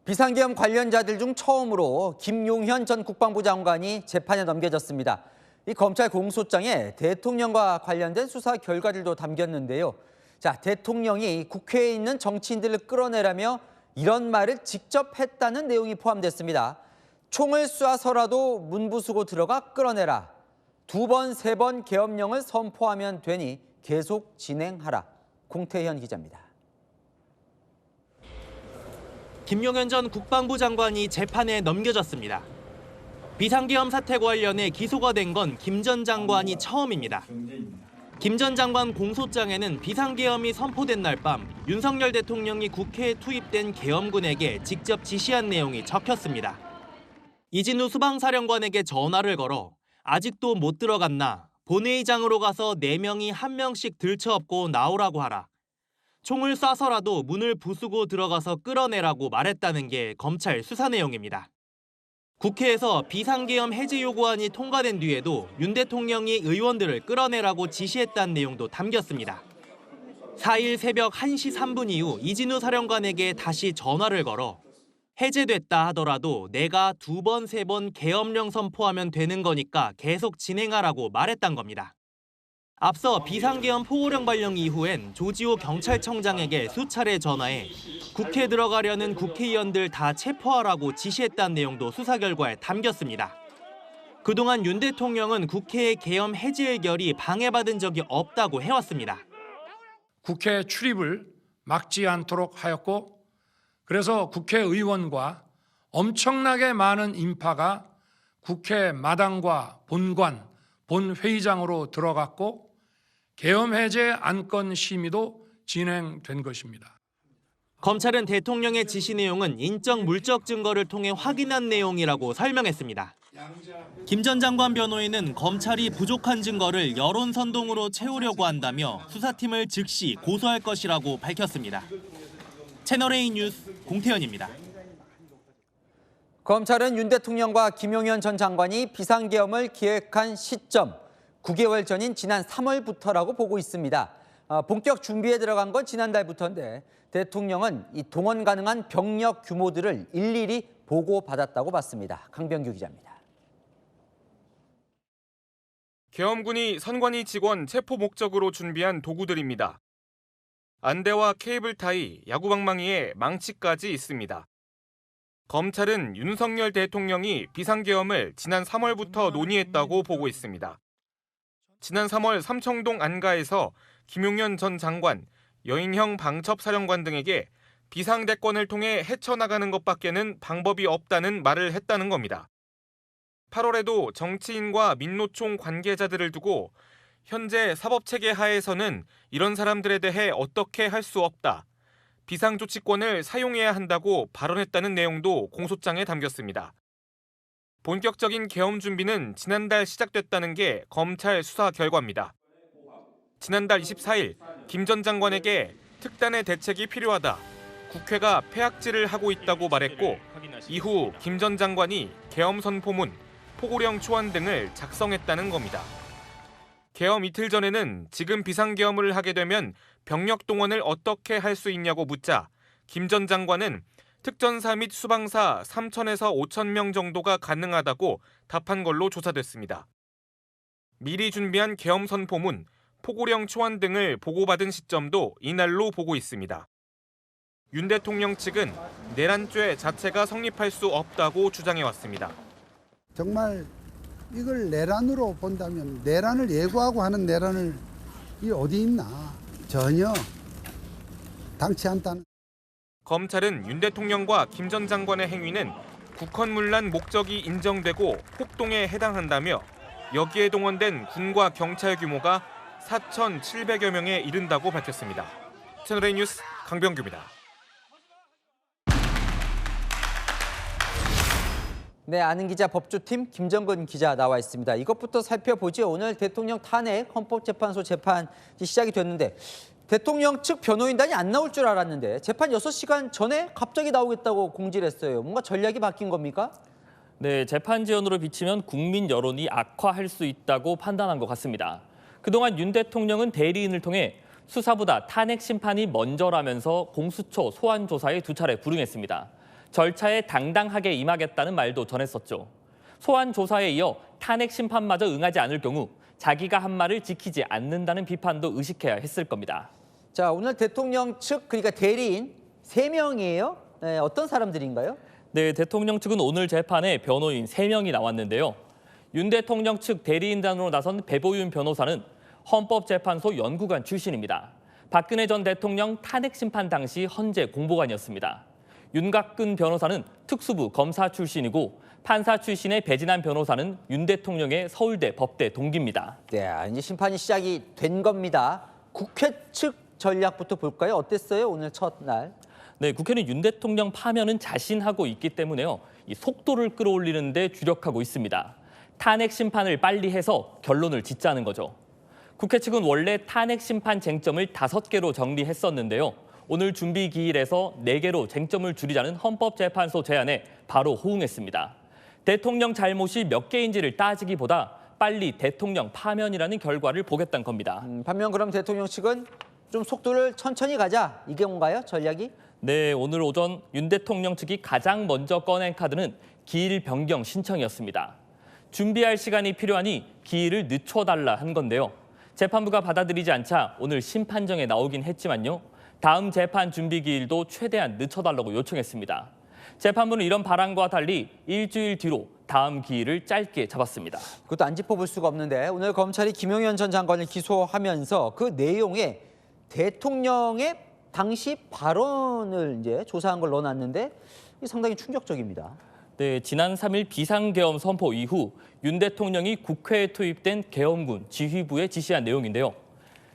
비상계엄 관련자들 중 처음으로 김용현 전 국방부 장관이 재판에 넘겨졌습니다. 이 검찰 공소장에 대통령과 관련된 수사 결과들도 담겼는데요. 자, 대통령이 국회에 있는 정치인들을 끌어내라며 이런 말을 직접 했다는 내용이 포함됐습니다. 총을 쏴서라도 문 부수고 들어가 끌어내라. 2번, 3번 계엄령을 선포하면 되니 계속 진행하라. 공태현 기자입니다. 김용현 전 국방부 장관이 재판에 넘겨졌습니다. 비상계엄 사태 관련해 기소가 된 건 김 전 장관이 처음입니다. 김 전 장관 공소장에는 비상계엄이 선포된 날 밤 윤석열 대통령이 국회에 투입된 계엄군에게 직접 지시한 내용이 적혔습니다. 이진우 수방사령관에게 전화를 걸어 아직도 못 들어갔나, 본회의장으로 가서 4명이 1명씩 들쳐업고 나오라고 하라. 총을 쏴서라도 문을 부수고 들어가서 끌어내라고 말했다는 게 검찰 수사 내용입니다. 국회에서 비상계엄 해제 요구안이 통과된 뒤에도 윤 대통령이 의원들을 끌어내라고 지시했다는 내용도 담겼습니다. 4일 새벽 1시 3분 이후 이진우 사령관에게 다시 전화를 걸어 해제됐다 하더라도 내가 2번, 3번 계엄령 선포하면 되는 거니까 계속 진행하라고 말했단 겁니다. 앞서 비상계엄 포고령 발령 이후엔 조지호 경찰청장에게 수차례 전화해 국회에 들어가려는 국회의원들 다 체포하라고 지시했다는 내용도 수사 결과에 담겼습니다. 그동안 윤 대통령은 국회의 계엄 해제 의결이 방해받은 적이 없다고 해왔습니다. 국회 출입을 막지 않도록 하였고, 그래서 국회의원과 엄청나게 많은 인파가 국회 마당과 본관, 본회의장으로 들어갔고 계엄 해제 안건 심의도 진행된 것입니다. 검찰은 대통령의 지시 내용은 인적 물적 증거를 통해 확인한 내용이라고 설명했습니다. 김 전 장관 변호인은 검찰이 부족한 증거를 여론 선동으로 채우려고 한다며 수사팀을 즉시 고소할 것이라고 밝혔습니다. 채널A 뉴스 공태현입니다. 검찰은 윤 대통령과 김용현 전 장관이 비상계엄을 기획한 시점 9개월 전인 지난 3월부터라고 보고 있습니다. 본격 준비에 들어간 건 지난달부터인데 대통령은 이 동원 가능한 병력 규모들을 일일이 보고받았다고 봤습니다. 강병규 기자입니다. 계엄군이 선관위 직원 체포 목적으로 준비한 도구들입니다. 안대와 케이블 타이, 야구방망이에 망치까지 있습니다. 검찰은 윤석열 대통령이 비상계엄을 지난 3월부터 논의했다고 보고 있습니다. 지난 3월 삼청동 안가에서 김용현 전 장관, 여인형 방첩사령관 등에게 비상대권을 통해 헤쳐나가는 것밖에는 방법이 없다는 말을 했다는 겁니다. 8월에도 정치인과 민노총 관계자들을 두고 현재 사법체계 하에서는 이런 사람들에 대해 어떻게 할 수 없다. 비상조치권을 사용해야 한다고 발언했다는 내용도 공소장에 담겼습니다. 본격적인 계엄 준비는 지난달 시작됐다는 게 검찰 수사 결과입니다. 지난달 24일 김 전 장관에게 특단의 대책이 필요하다. 국회가 폐악질을 하고 있다고 말했고 이후 김 전 장관이 계엄 선포문, 포고령 초안 등을 작성했다는 겁니다. 계엄 이틀 전에는 지금 비상계엄을 하게 되면 병력 동원을 어떻게 할 수 있냐고 묻자 김 전 장관은 특전사 및 수방사 3,000에서 5,000 명 정도가 가능하다고 답한 걸로 조사됐습니다. 미리 준비한 계엄 선포문, 포고령 초안 등을 보고받은 시점도 이날로 보고 있습니다. 윤 대통령 측은 내란죄 자체가 성립할 수 없다고 주장해왔습니다. 정말 이걸 내란으로 본다면 내란을 예고하고 하는 내란을 이 어디 있나 전혀 당치 않다는. 검찰은 윤 대통령과 김 전 장관의 행위는 국헌문란 목적이 인정되고 폭동에 해당한다며 여기에 동원된 군과 경찰 규모가 4,700여 명에 이른다고 밝혔습니다. 채널A 뉴스 강병규입니다. 네, 아는 기자 법조팀 김정근 기자 나와 있습니다. 이것부터 살펴보죠. 오늘 대통령 탄핵 헌법재판소 재판이 시작이 됐는데 대통령 측 변호인단이 안 나올 줄 알았는데 재판 6시간 전에 갑자기 나오겠다고 공지를 했어요. 뭔가 전략이 바뀐 겁니까? 네, 재판 지연으로 비치면 국민 여론이 악화할 수 있다고 판단한 것 같습니다. 그동안 윤 대통령은 대리인을 통해 수사보다 탄핵 심판이 먼저라면서 공수처 소환 조사에 2차례 불응했습니다. 절차에 당당하게 임하겠다는 말도 전했었죠. 소환 조사에 이어 탄핵 심판마저 응하지 않을 경우 자기가 한 말을 지키지 않는다는 비판도 의식해야 했을 겁니다. 자, 오늘 대통령 측 그러니까 대리인 3명이에요. 네, 어떤 사람들인가요? 네, 대통령 측은 오늘 재판에 변호인 3명이 나왔는데요. 윤 대통령 측 대리인단으로 나선 배보윤 변호사는 헌법재판소 연구관 출신입니다. 박근혜 전 대통령 탄핵 심판 당시 헌재 공보관이었습니다. 윤곽근 변호사는 특수부 검사 출신이고 판사 출신의 배진환 변호사는 윤 대통령의 서울대 법대 동기입니다. 네, 이제 심판이 시작이 된 겁니다. 국회 측 전략부터 볼까요? 어땠어요? 오늘 첫날. 네, 국회는 윤 대통령 파면은 자신하고 있기 때문에요. 이 속도를 끌어올리는 데 주력하고 있습니다. 탄핵 심판을 빨리 해서 결론을 짓자는 거죠. 국회 측은 원래 탄핵 심판 쟁점을 5개로 정리했었는데요. 오늘 준비 기일에서 4개로 쟁점을 줄이자는 헌법재판소 제안에 바로 호응했습니다. 대통령 잘못이 몇 개인지를 따지기보다 빨리 대통령 파면이라는 결과를 보겠다는 겁니다. 반면 그럼 대통령 측은 좀 속도를 천천히 가자, 이게 뭔가요? 전략이? 네, 오늘 오전 윤 대통령 측이 가장 먼저 꺼낸 카드는 기일 변경 신청이었습니다. 준비할 시간이 필요하니 기일을 늦춰달라 한 건데요. 재판부가 받아들이지 않자 오늘 심판정에 나오긴 했지만요. 다음 재판 준비 기일도 최대한 늦춰달라고 요청했습니다. 재판부는 이런 바람과 달리 일주일 뒤로 다음 기일을 짧게 잡았습니다. 그것도 안 짚어볼 수가 없는데 오늘 검찰이 김용현 전 장관을 기소하면서 그 내용에 대통령의 당시 발언을 이제 조사한 걸 넣어놨는데 상당히 충격적입니다. 네, 지난 3일 비상계엄 선포 이후 윤 대통령이 국회에 투입된 계엄군 지휘부에 지시한 내용인데요.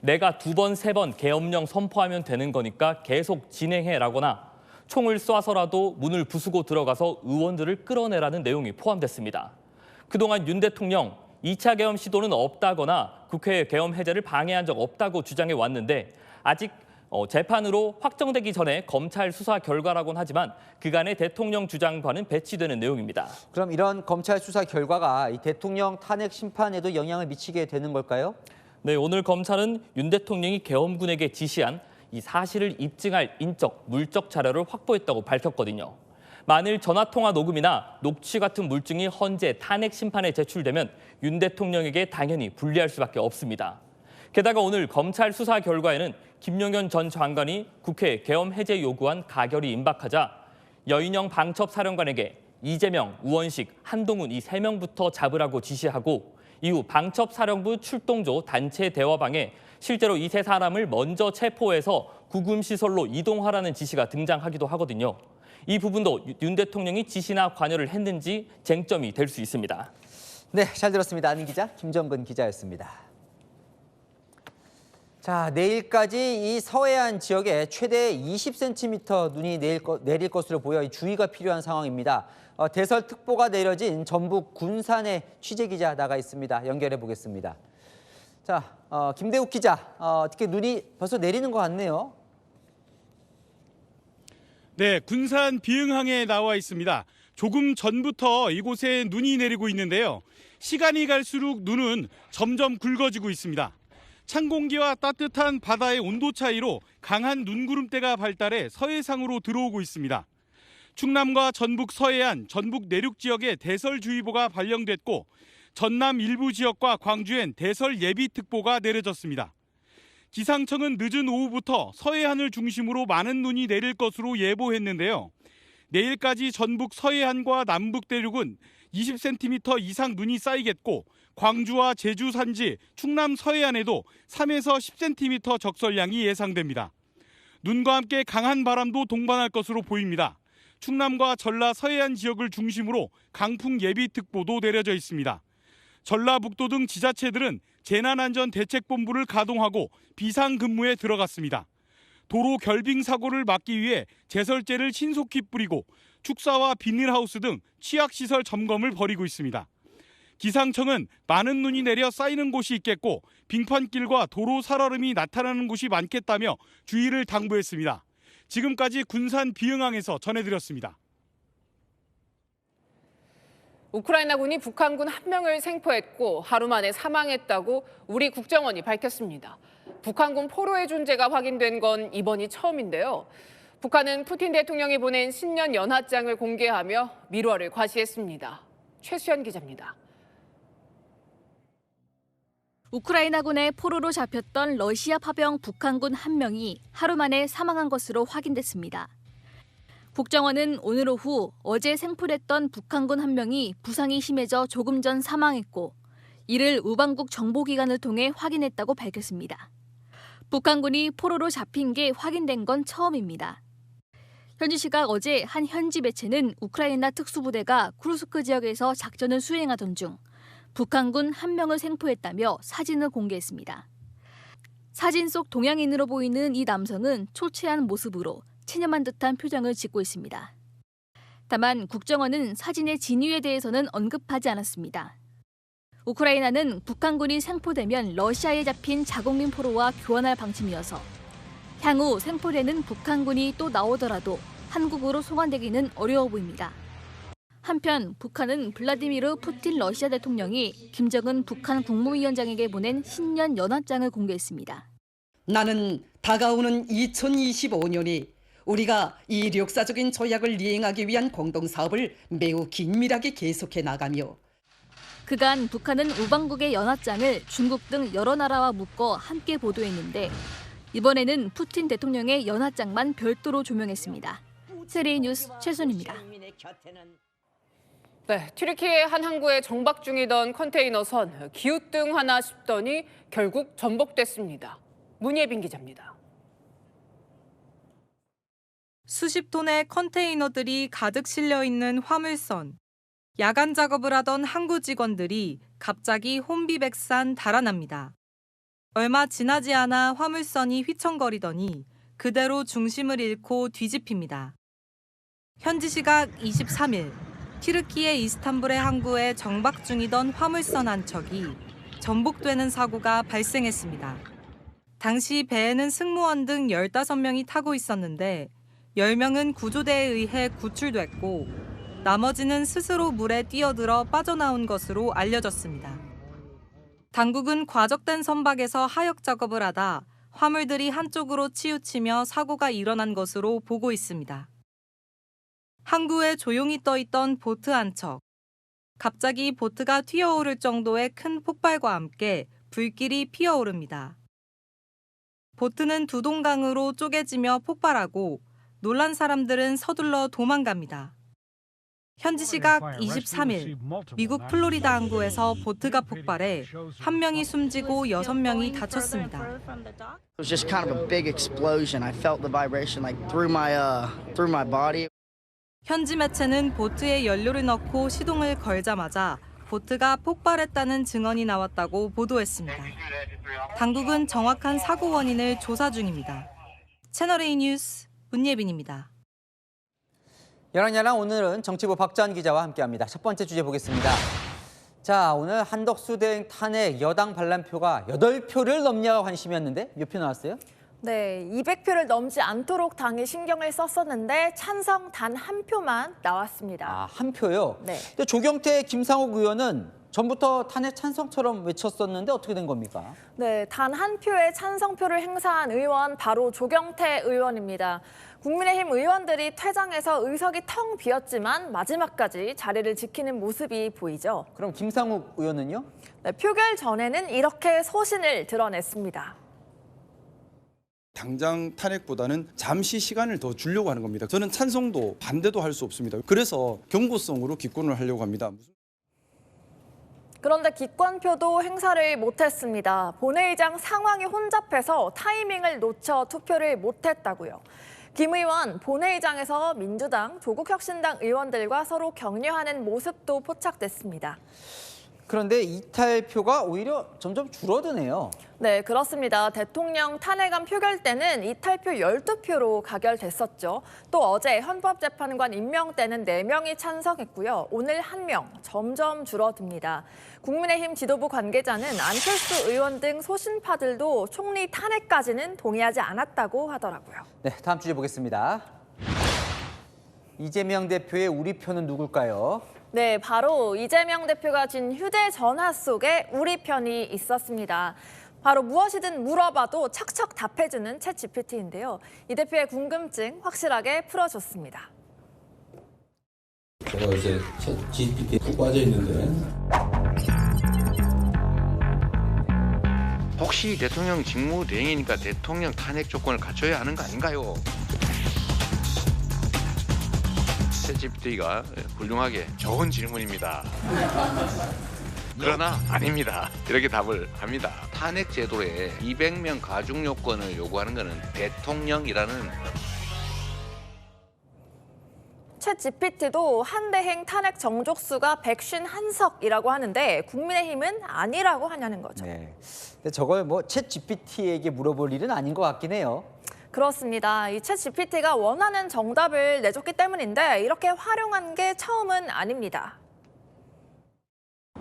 내가 2번, 3번 계엄령 선포하면 되는 거니까 계속 진행해라거나 총을 쏴서라도 문을 부수고 들어가서 의원들을 끌어내라는 내용이 포함됐습니다. 그동안 윤 대통령 2차 계엄 시도는 없다거나 국회 계엄 해제를 방해한 적 없다고 주장해 왔는데 아직 재판으로 확정되기 전에 검찰 수사 결과라고는 하지만 그간의 대통령 주장과는 배치되는 내용입니다. 그럼 이런 검찰 수사 결과가 이 대통령 탄핵 심판에도 영향을 미치게 되는 걸까요? 네, 오늘 검찰은 윤 대통령이 계엄군에게 지시한 이 사실을 입증할 인적, 물적 자료를 확보했다고 밝혔거든요. 만일 전화통화 녹음이나 녹취 같은 물증이 헌재 탄핵 심판에 제출되면 윤 대통령에게 당연히 불리할 수밖에 없습니다. 게다가 오늘 검찰 수사 결과에는 김용현 전 장관이 국회 계엄 해제 요구안 가결이 임박하자 여인영 방첩사령관에게 이재명, 우원식, 한동훈 이 3명부터 잡으라고 지시하고 이후 방첩사령부 출동조 단체 대화방에 실제로 이 3사람을 먼저 체포해서 구금시설로 이동하라는 지시가 등장하기도 하거든요. 이 부분도 윤 대통령이 지시나 관여를 했는지 쟁점이 될 수 있습니다. 네, 잘 들었습니다. 안인 기자, 김정근 기자였습니다. 자, 내일까지 이 서해안 지역에 최대 20cm 눈이 내릴 것으로 보여 주의가 필요한 상황입니다. 대설특보가 내려진 전북 군산에 취재기자 나가 있습니다. 연결해 보겠습니다. 자, 김대욱 기자, 어떻게 눈이 벌써 내리는 것 같네요. 네, 군산 비흥항에 나와 있습니다. 조금 전부터 이곳에 눈이 내리고 있는데요. 시간이 갈수록 눈은 점점 굵어지고 있습니다. 찬 공기와 따뜻한 바다의 온도 차이로 강한 눈구름대가 발달해 서해상으로 들어오고 있습니다. 충남과 전북 서해안, 전북 내륙 지역에 대설주의보가 발령됐고 전남 일부 지역과 광주엔 대설 예비특보가 내려졌습니다. 기상청은 늦은 오후부터 서해안을 중심으로 많은 눈이 내릴 것으로 예보했는데요. 내일까지 전북 서해안과 남북 대륙은 20cm 이상 눈이 쌓이겠고 광주와 제주 산지, 충남 서해안에도 3에서 10cm 적설량이 예상됩니다. 눈과 함께 강한 바람도 동반할 것으로 보입니다. 충남과 전라 서해안 지역을 중심으로 강풍 예비특보도 내려져 있습니다. 전라북도 등 지자체들은 재난안전대책본부를 가동하고 비상근무에 들어갔습니다. 도로 결빙 사고를 막기 위해 제설제를 신속히 뿌리고 축사와 비닐하우스 등 취약시설 점검을 벌이고 있습니다. 기상청은 많은 눈이 내려 쌓이는 곳이 있겠고 빙판길과 도로 살얼음이 나타나는 곳이 많겠다며 주의를 당부했습니다. 지금까지 군산 비흥항에서 전해드렸습니다. 우크라이나군이 북한군 1명을 생포했고 하루 만에 사망했다고 우리 국정원이 밝혔습니다. 북한군 포로의 존재가 확인된 건 이번이 처음인데요. 북한은 푸틴 대통령이 보낸 신년 연하장을 공개하며 밀월을 과시했습니다. 최수연 기자입니다. 우크라이나군의 포로로 잡혔던 러시아 파병 북한군 1명이 하루 만에 사망한 것으로 확인됐습니다. 국정원은 오늘 오후 어제 생포됐던 북한군 1명이 부상이 심해져 조금 전 사망했고 이를 우방국 정보기관을 통해 확인했다고 밝혔습니다. 북한군이 포로로 잡힌 게 확인된 건 처음입니다. 현지 시각 어제 한 현지 매체는 우크라이나 특수부대가 쿠르스크 지역에서 작전을 수행하던 중 북한군 1명을 생포했다며 사진을 공개했습니다. 사진 속 동양인으로 보이는 이 남성은 초췌한 모습으로 체념한 듯한 표정을 짓고 있습니다. 다만 국정원은 사진의 진위에 대해서는 언급하지 않았습니다. 우크라이나는 북한군이 생포되면 러시아에 잡힌 자국민 포로와 교환할 방침이어서 향후 생포되는 북한군이 또 나오더라도 한국으로 송환되기는 어려워 보입니다. 한편 북한은 블라디미르 푸틴 러시아 대통령이 김정은 북한 국무위원장에게 보낸 신년 연하장을 공개했습니다. 나는 다가오는 2025년이 우리가 이 역사적인 조약을 이행하기 위한 공동사업을 매우 긴밀하게 계속해 나가며 그간 북한은 우방국의 연하장을 중국 등 여러 나라와 묶어 함께 보도했는데 이번에는 푸틴 대통령의 연하장만 별도로 조명했습니다. 세레이 뉴스 최순입니다. 네, 튀르키예 한 항구에 정박 중이던 컨테이너선 기웃등 하나 싶더니 결국 전복됐습니다. 문예빈 기자입니다. 수십 톤의 컨테이너들이 가득 실려 있는 화물선. 야간 작업을 하던 항구 직원들이 갑자기 혼비백산 달아납니다. 얼마 지나지 않아 화물선이 휘청거리더니 그대로 중심을 잃고 뒤집힙니다. 현지 시각 23일 튀르키예 이스탄불의 항구에 정박 중이던 화물선 한 척이 전복되는 사고가 발생했습니다. 당시 배에는 승무원 등 15명이 타고 있었는데 10명은 구조대에 의해 구출됐고 나머지는 스스로 물에 뛰어들어 빠져나온 것으로 알려졌습니다. 당국은 과적된 선박에서 하역 작업을 하다 화물들이 한쪽으로 치우치며 사고가 일어난 것으로 보고 있습니다. 항구에 조용히 떠있던 보트 한 척. 갑자기 보트가 튀어오를 정도의 큰 폭발과 함께 불길이 피어오릅니다. 보트는 두 동강으로 쪼개지며 폭발하고 놀란 사람들은 서둘러 도망갑니다. 현지 시각 23일 미국 플로리다 항구에서 보트가 폭발해 1명이 숨지고 6명이 다쳤습니다. It was just kind of a big explosion. I felt the vibration like through my body. 현지 매체는 보트에 연료를 넣고 시동을 걸자마자 보트가 폭발했다는 증언이 나왔다고 보도했습니다. 당국은 정확한 사고 원인을 조사 중입니다. 채널A 뉴스 문예빈입니다. 야랑야랑 오늘은 정치부 박지원 기자와 함께합니다. 첫 번째 주제 보겠습니다. 자, 오늘 한덕수 대행 탄핵 여당 반란표가 8표를 넘냐가 관심이었는데 몇 표 나왔어요? 네, 200표를 넘지 않도록 당이 신경을 썼었는데 찬성 단 한 표만 나왔습니다. 아, 한 표요? 네. 근데 조경태, 김상욱 의원은 전부터 탄핵 찬성처럼 외쳤었는데 어떻게 된 겁니까? 네, 단 한 표의 찬성표를 행사한 의원 바로 조경태 의원입니다. 국민의힘 의원들이 퇴장해서 의석이 텅 비었지만 마지막까지 자리를 지키는 모습이 보이죠. 그럼 김상욱 의원은요? 네, 표결 전에는 이렇게 소신을 드러냈습니다. 당장 탄핵보다는 잠시 시간을 더 주려고 하는 겁니다. 저는 찬성도 반대도 할 수 없습니다. 그래서 경고성으로 기권을 하려고 합니다. 그런데 기권표도 행사를 못했습니다. 본회의장 상황이 혼잡해서 타이밍을 놓쳐 투표를 못했다고요. 김 의원 본회의장에서 민주당, 조국혁신당 의원들과 서로 격려하는 모습도 포착됐습니다. 그런데 이탈표가 오히려 점점 줄어드네요. 네, 그렇습니다. 대통령 탄핵안 표결 때는 이탈표 12표로 가결됐었죠. 또 어제 헌법재판관 임명 때는 4명이 찬성했고요. 오늘 1명, 점점 줄어듭니다. 국민의힘 지도부 관계자는 안철수 의원 등 소신파들도 총리 탄핵까지는 동의하지 않았다고 하더라고요. 네, 다음 주제 보겠습니다. 이재명 대표의 우리 표는 누굴까요? 네, 바로 이재명 대표가 진 휴대전화 속에 우리 편이 있었습니다. 바로 무엇이든 물어봐도 척척 답해주는 챗GPT인데요. 이 대표의 궁금증 확실하게 풀어줬습니다. 제가 요새 챗GPT에 푹 빠져 있는데. 혹시 대통령 직무대행이니까 대통령 탄핵 조건을 갖춰야 하는 거 아닌가요? 챗GPT가 훌륭하게 좋은 질문입니다. 그러나 아닙니다. 이렇게 답을 합니다. 탄핵 제도에 200명 가중 요건을 요구하는 것은 대통령이라는 챗GPT도 한대행 탄핵 정족수가 151석이라고 하는데 국민의힘은 아니라고 하냐는 거죠. 네. 근데 저걸 뭐 챗GPT에게 물어볼 일은 아닌 것 같긴 해요. 그렇습니다. 이 챗GPT가 원하는 정답을 내줬기 때문인데 이렇게 활용한 게 처음은 아닙니다.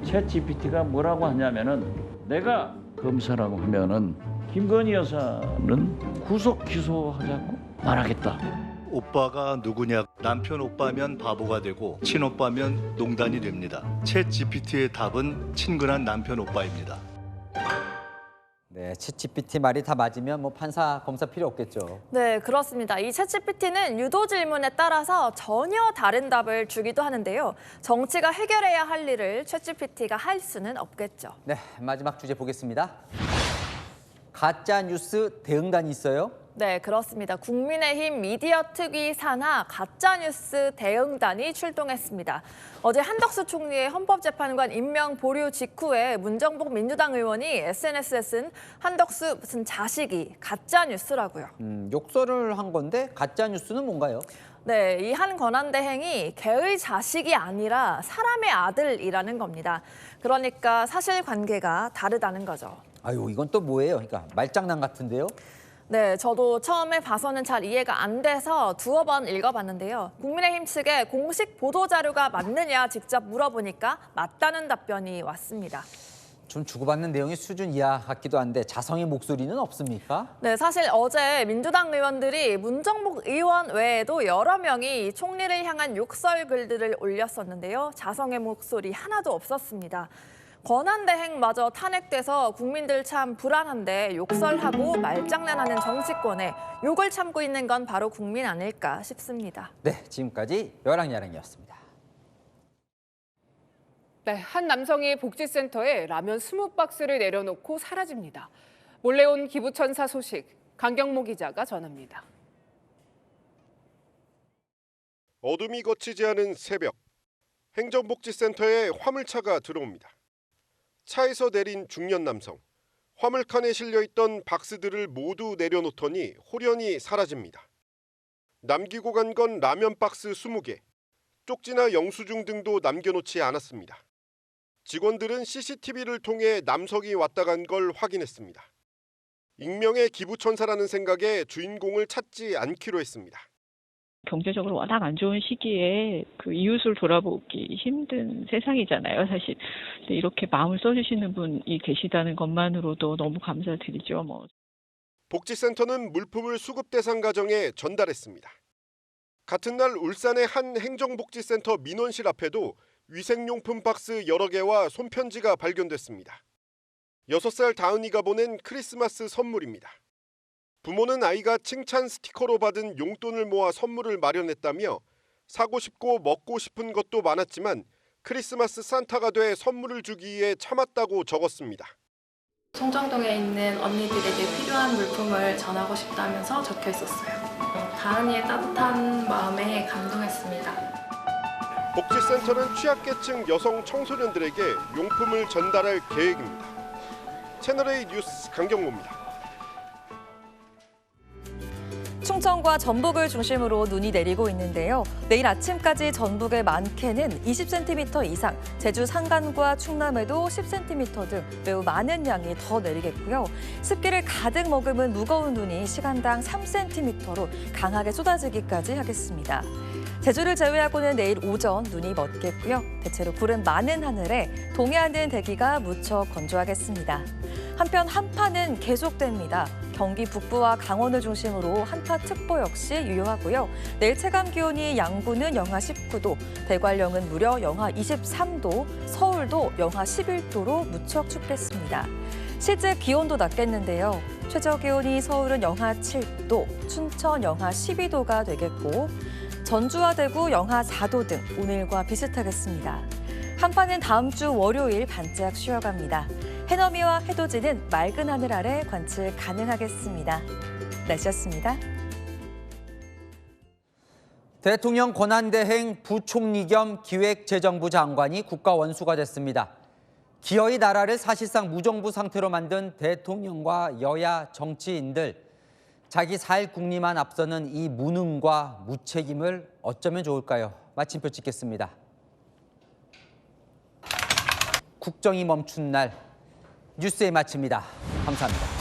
챗GPT가 뭐라고 하냐면은 내가 검사라고 하면은 김건희 여사는 구속 기소하자고 말하겠다. 오빠가 누구냐? 남편 오빠면 바보가 되고 친오빠면 농단이 됩니다. 챗GPT의 답은 친근한 남편 오빠입니다. 네, 챗GPT 말이 다 맞으면 뭐 판사, 검사 필요 없겠죠. 네, 그렇습니다. 이 챗GPT는 유도 질문에 따라서 전혀 다른 답을 주기도 하는데요. 정치가 해결해야 할 일을 챗GPT가 할 수는 없겠죠. 네, 마지막 주제 보겠습니다. 가짜 뉴스 대응단이 있어요? 네, 그렇습니다. 국민의힘 미디어 특위 산하 가짜뉴스 대응단이 출동했습니다. 어제 한덕수 총리의 헌법재판관 임명 보류 직후에 문정복 민주당 의원이 SNS에 쓴 한덕수 무슨 자식이 가짜뉴스라고요. 욕설을 한 건데 가짜 뉴스는 뭔가요? 네, 이 한 권한대행이 개의 자식이 아니라 사람의 아들이라는 겁니다. 그러니까 사실관계가 다르다는 거죠. 아유, 이건 또 뭐예요? 그러니까 말장난 같은데요? 네, 저도 처음에 봐서는 잘 이해가 안 돼서 두어 번 읽어봤는데요. 국민의힘 측에 공식 보도자료가 맞느냐 직접 물어보니까 맞다는 답변이 왔습니다. 좀 주고받는 내용이 수준 이하 같기도 한데 자성의 목소리는 없습니까? 네, 사실 어제 민주당 의원들이 문정복 의원 외에도 여러 명이 총리를 향한 욕설 글들을 올렸었는데요. 자성의 목소리 하나도 없었습니다. 권한대행마저 탄핵돼서 국민들 참 불안한데 욕설하고 말장난하는 정치권에 욕을 참고 있는 건 바로 국민 아닐까 싶습니다. 네, 지금까지 여랑야랑이었습니다. 네, 한 남성이 복지센터에 라면 20박스를 내려놓고 사라집니다. 몰래 온 기부천사 소식, 강경모 기자가 전합니다. 어둠이 거치지 않은 새벽, 행정복지센터에 화물차가 들어옵니다. 차에서 내린 중년 남성, 화물칸에 실려있던 박스들을 모두 내려놓더니 홀연히 사라집니다. 남기고 간 건 라면 박스 20개, 쪽지나 영수증 등도 남겨놓지 않았습니다. 직원들은 CCTV를 통해 남성이 왔다 간 걸 확인했습니다. 익명의 기부천사라는 생각에 주인공을 찾지 않기로 했습니다. 경제적으로 워낙 안 좋은 시기에 그 이웃을 돌아보기 힘든 세상이잖아요, 사실. 근데 이렇게 마음을 써주시는 분이 계시다는 것만으로도 너무 감사드리죠. 복지센터는 물품을 수급 대상 가정에 전달했습니다. 같은 날 울산의 한 행정복지센터 민원실 앞에도 위생용품 박스 여러 개와 손편지가 발견됐습니다. 6살 다은이가 보낸 크리스마스 선물입니다. 부모는 아이가 칭찬 스티커로 받은 용돈을 모아 선물을 마련했다며 사고 싶고 먹고 싶은 것도 많았지만 크리스마스 산타가 돼 선물을 주기에 참았다고 적었습니다. 송정동에 있는 언니들에게 필요한 물품을 전하고 싶다면서 적혀 있었어요. 다은이의 따뜻한 마음에 감동했습니다. 복지센터는 취약계층 여성 청소년들에게 용품을 전달할 계획입니다. 채널A 뉴스 강경모입니다. 충청과 전북을 중심으로 눈이 내리고 있는데요. 내일 아침까지 전북의 많게는 20cm 이상, 제주 산간과 충남에도 10cm 등 매우 많은 양이 더 내리겠고요. 습기를 가득 머금은 무거운 눈이 시간당 3cm로 강하게 쏟아지기까지 하겠습니다. 제주를 제외하고는 내일 오전 눈이 멎겠고요. 대체로 구름 많은 하늘에 동해안은 대기가 무척 건조하겠습니다. 한편 한파는 계속됩니다. 경기 북부와 강원을 중심으로 한파특보 역시 유효하고요. 내일 체감 기온이 양구는 영하 19도, 대관령은 무려 영하 23도, 서울도 영하 11도로 무척 춥겠습니다. 실제 기온도 낮겠는데요. 최저 기온이 서울은 영하 7도, 춘천 영하 12도가 되겠고 전주와 대구 영하 4도 등 오늘과 비슷하겠습니다. 한파는 다음 주 월요일 반짝 쉬어갑니다. 해넘이와 해돋이는 맑은 하늘 아래 관측 가능하겠습니다. 날씨였습니다. 대통령 권한대행 부총리 겸 기획재정부 장관이 국가원수가 됐습니다. 기어이 나라를 사실상 무정부 상태로 만든 대통령과 여야 정치인들, 자기 살 국리만 앞서는 이 무능과 무책임을 어쩌면 좋을까요? 마침표 찍겠습니다. 국정이 멈춘 날 뉴스에 마칩니다. 감사합니다.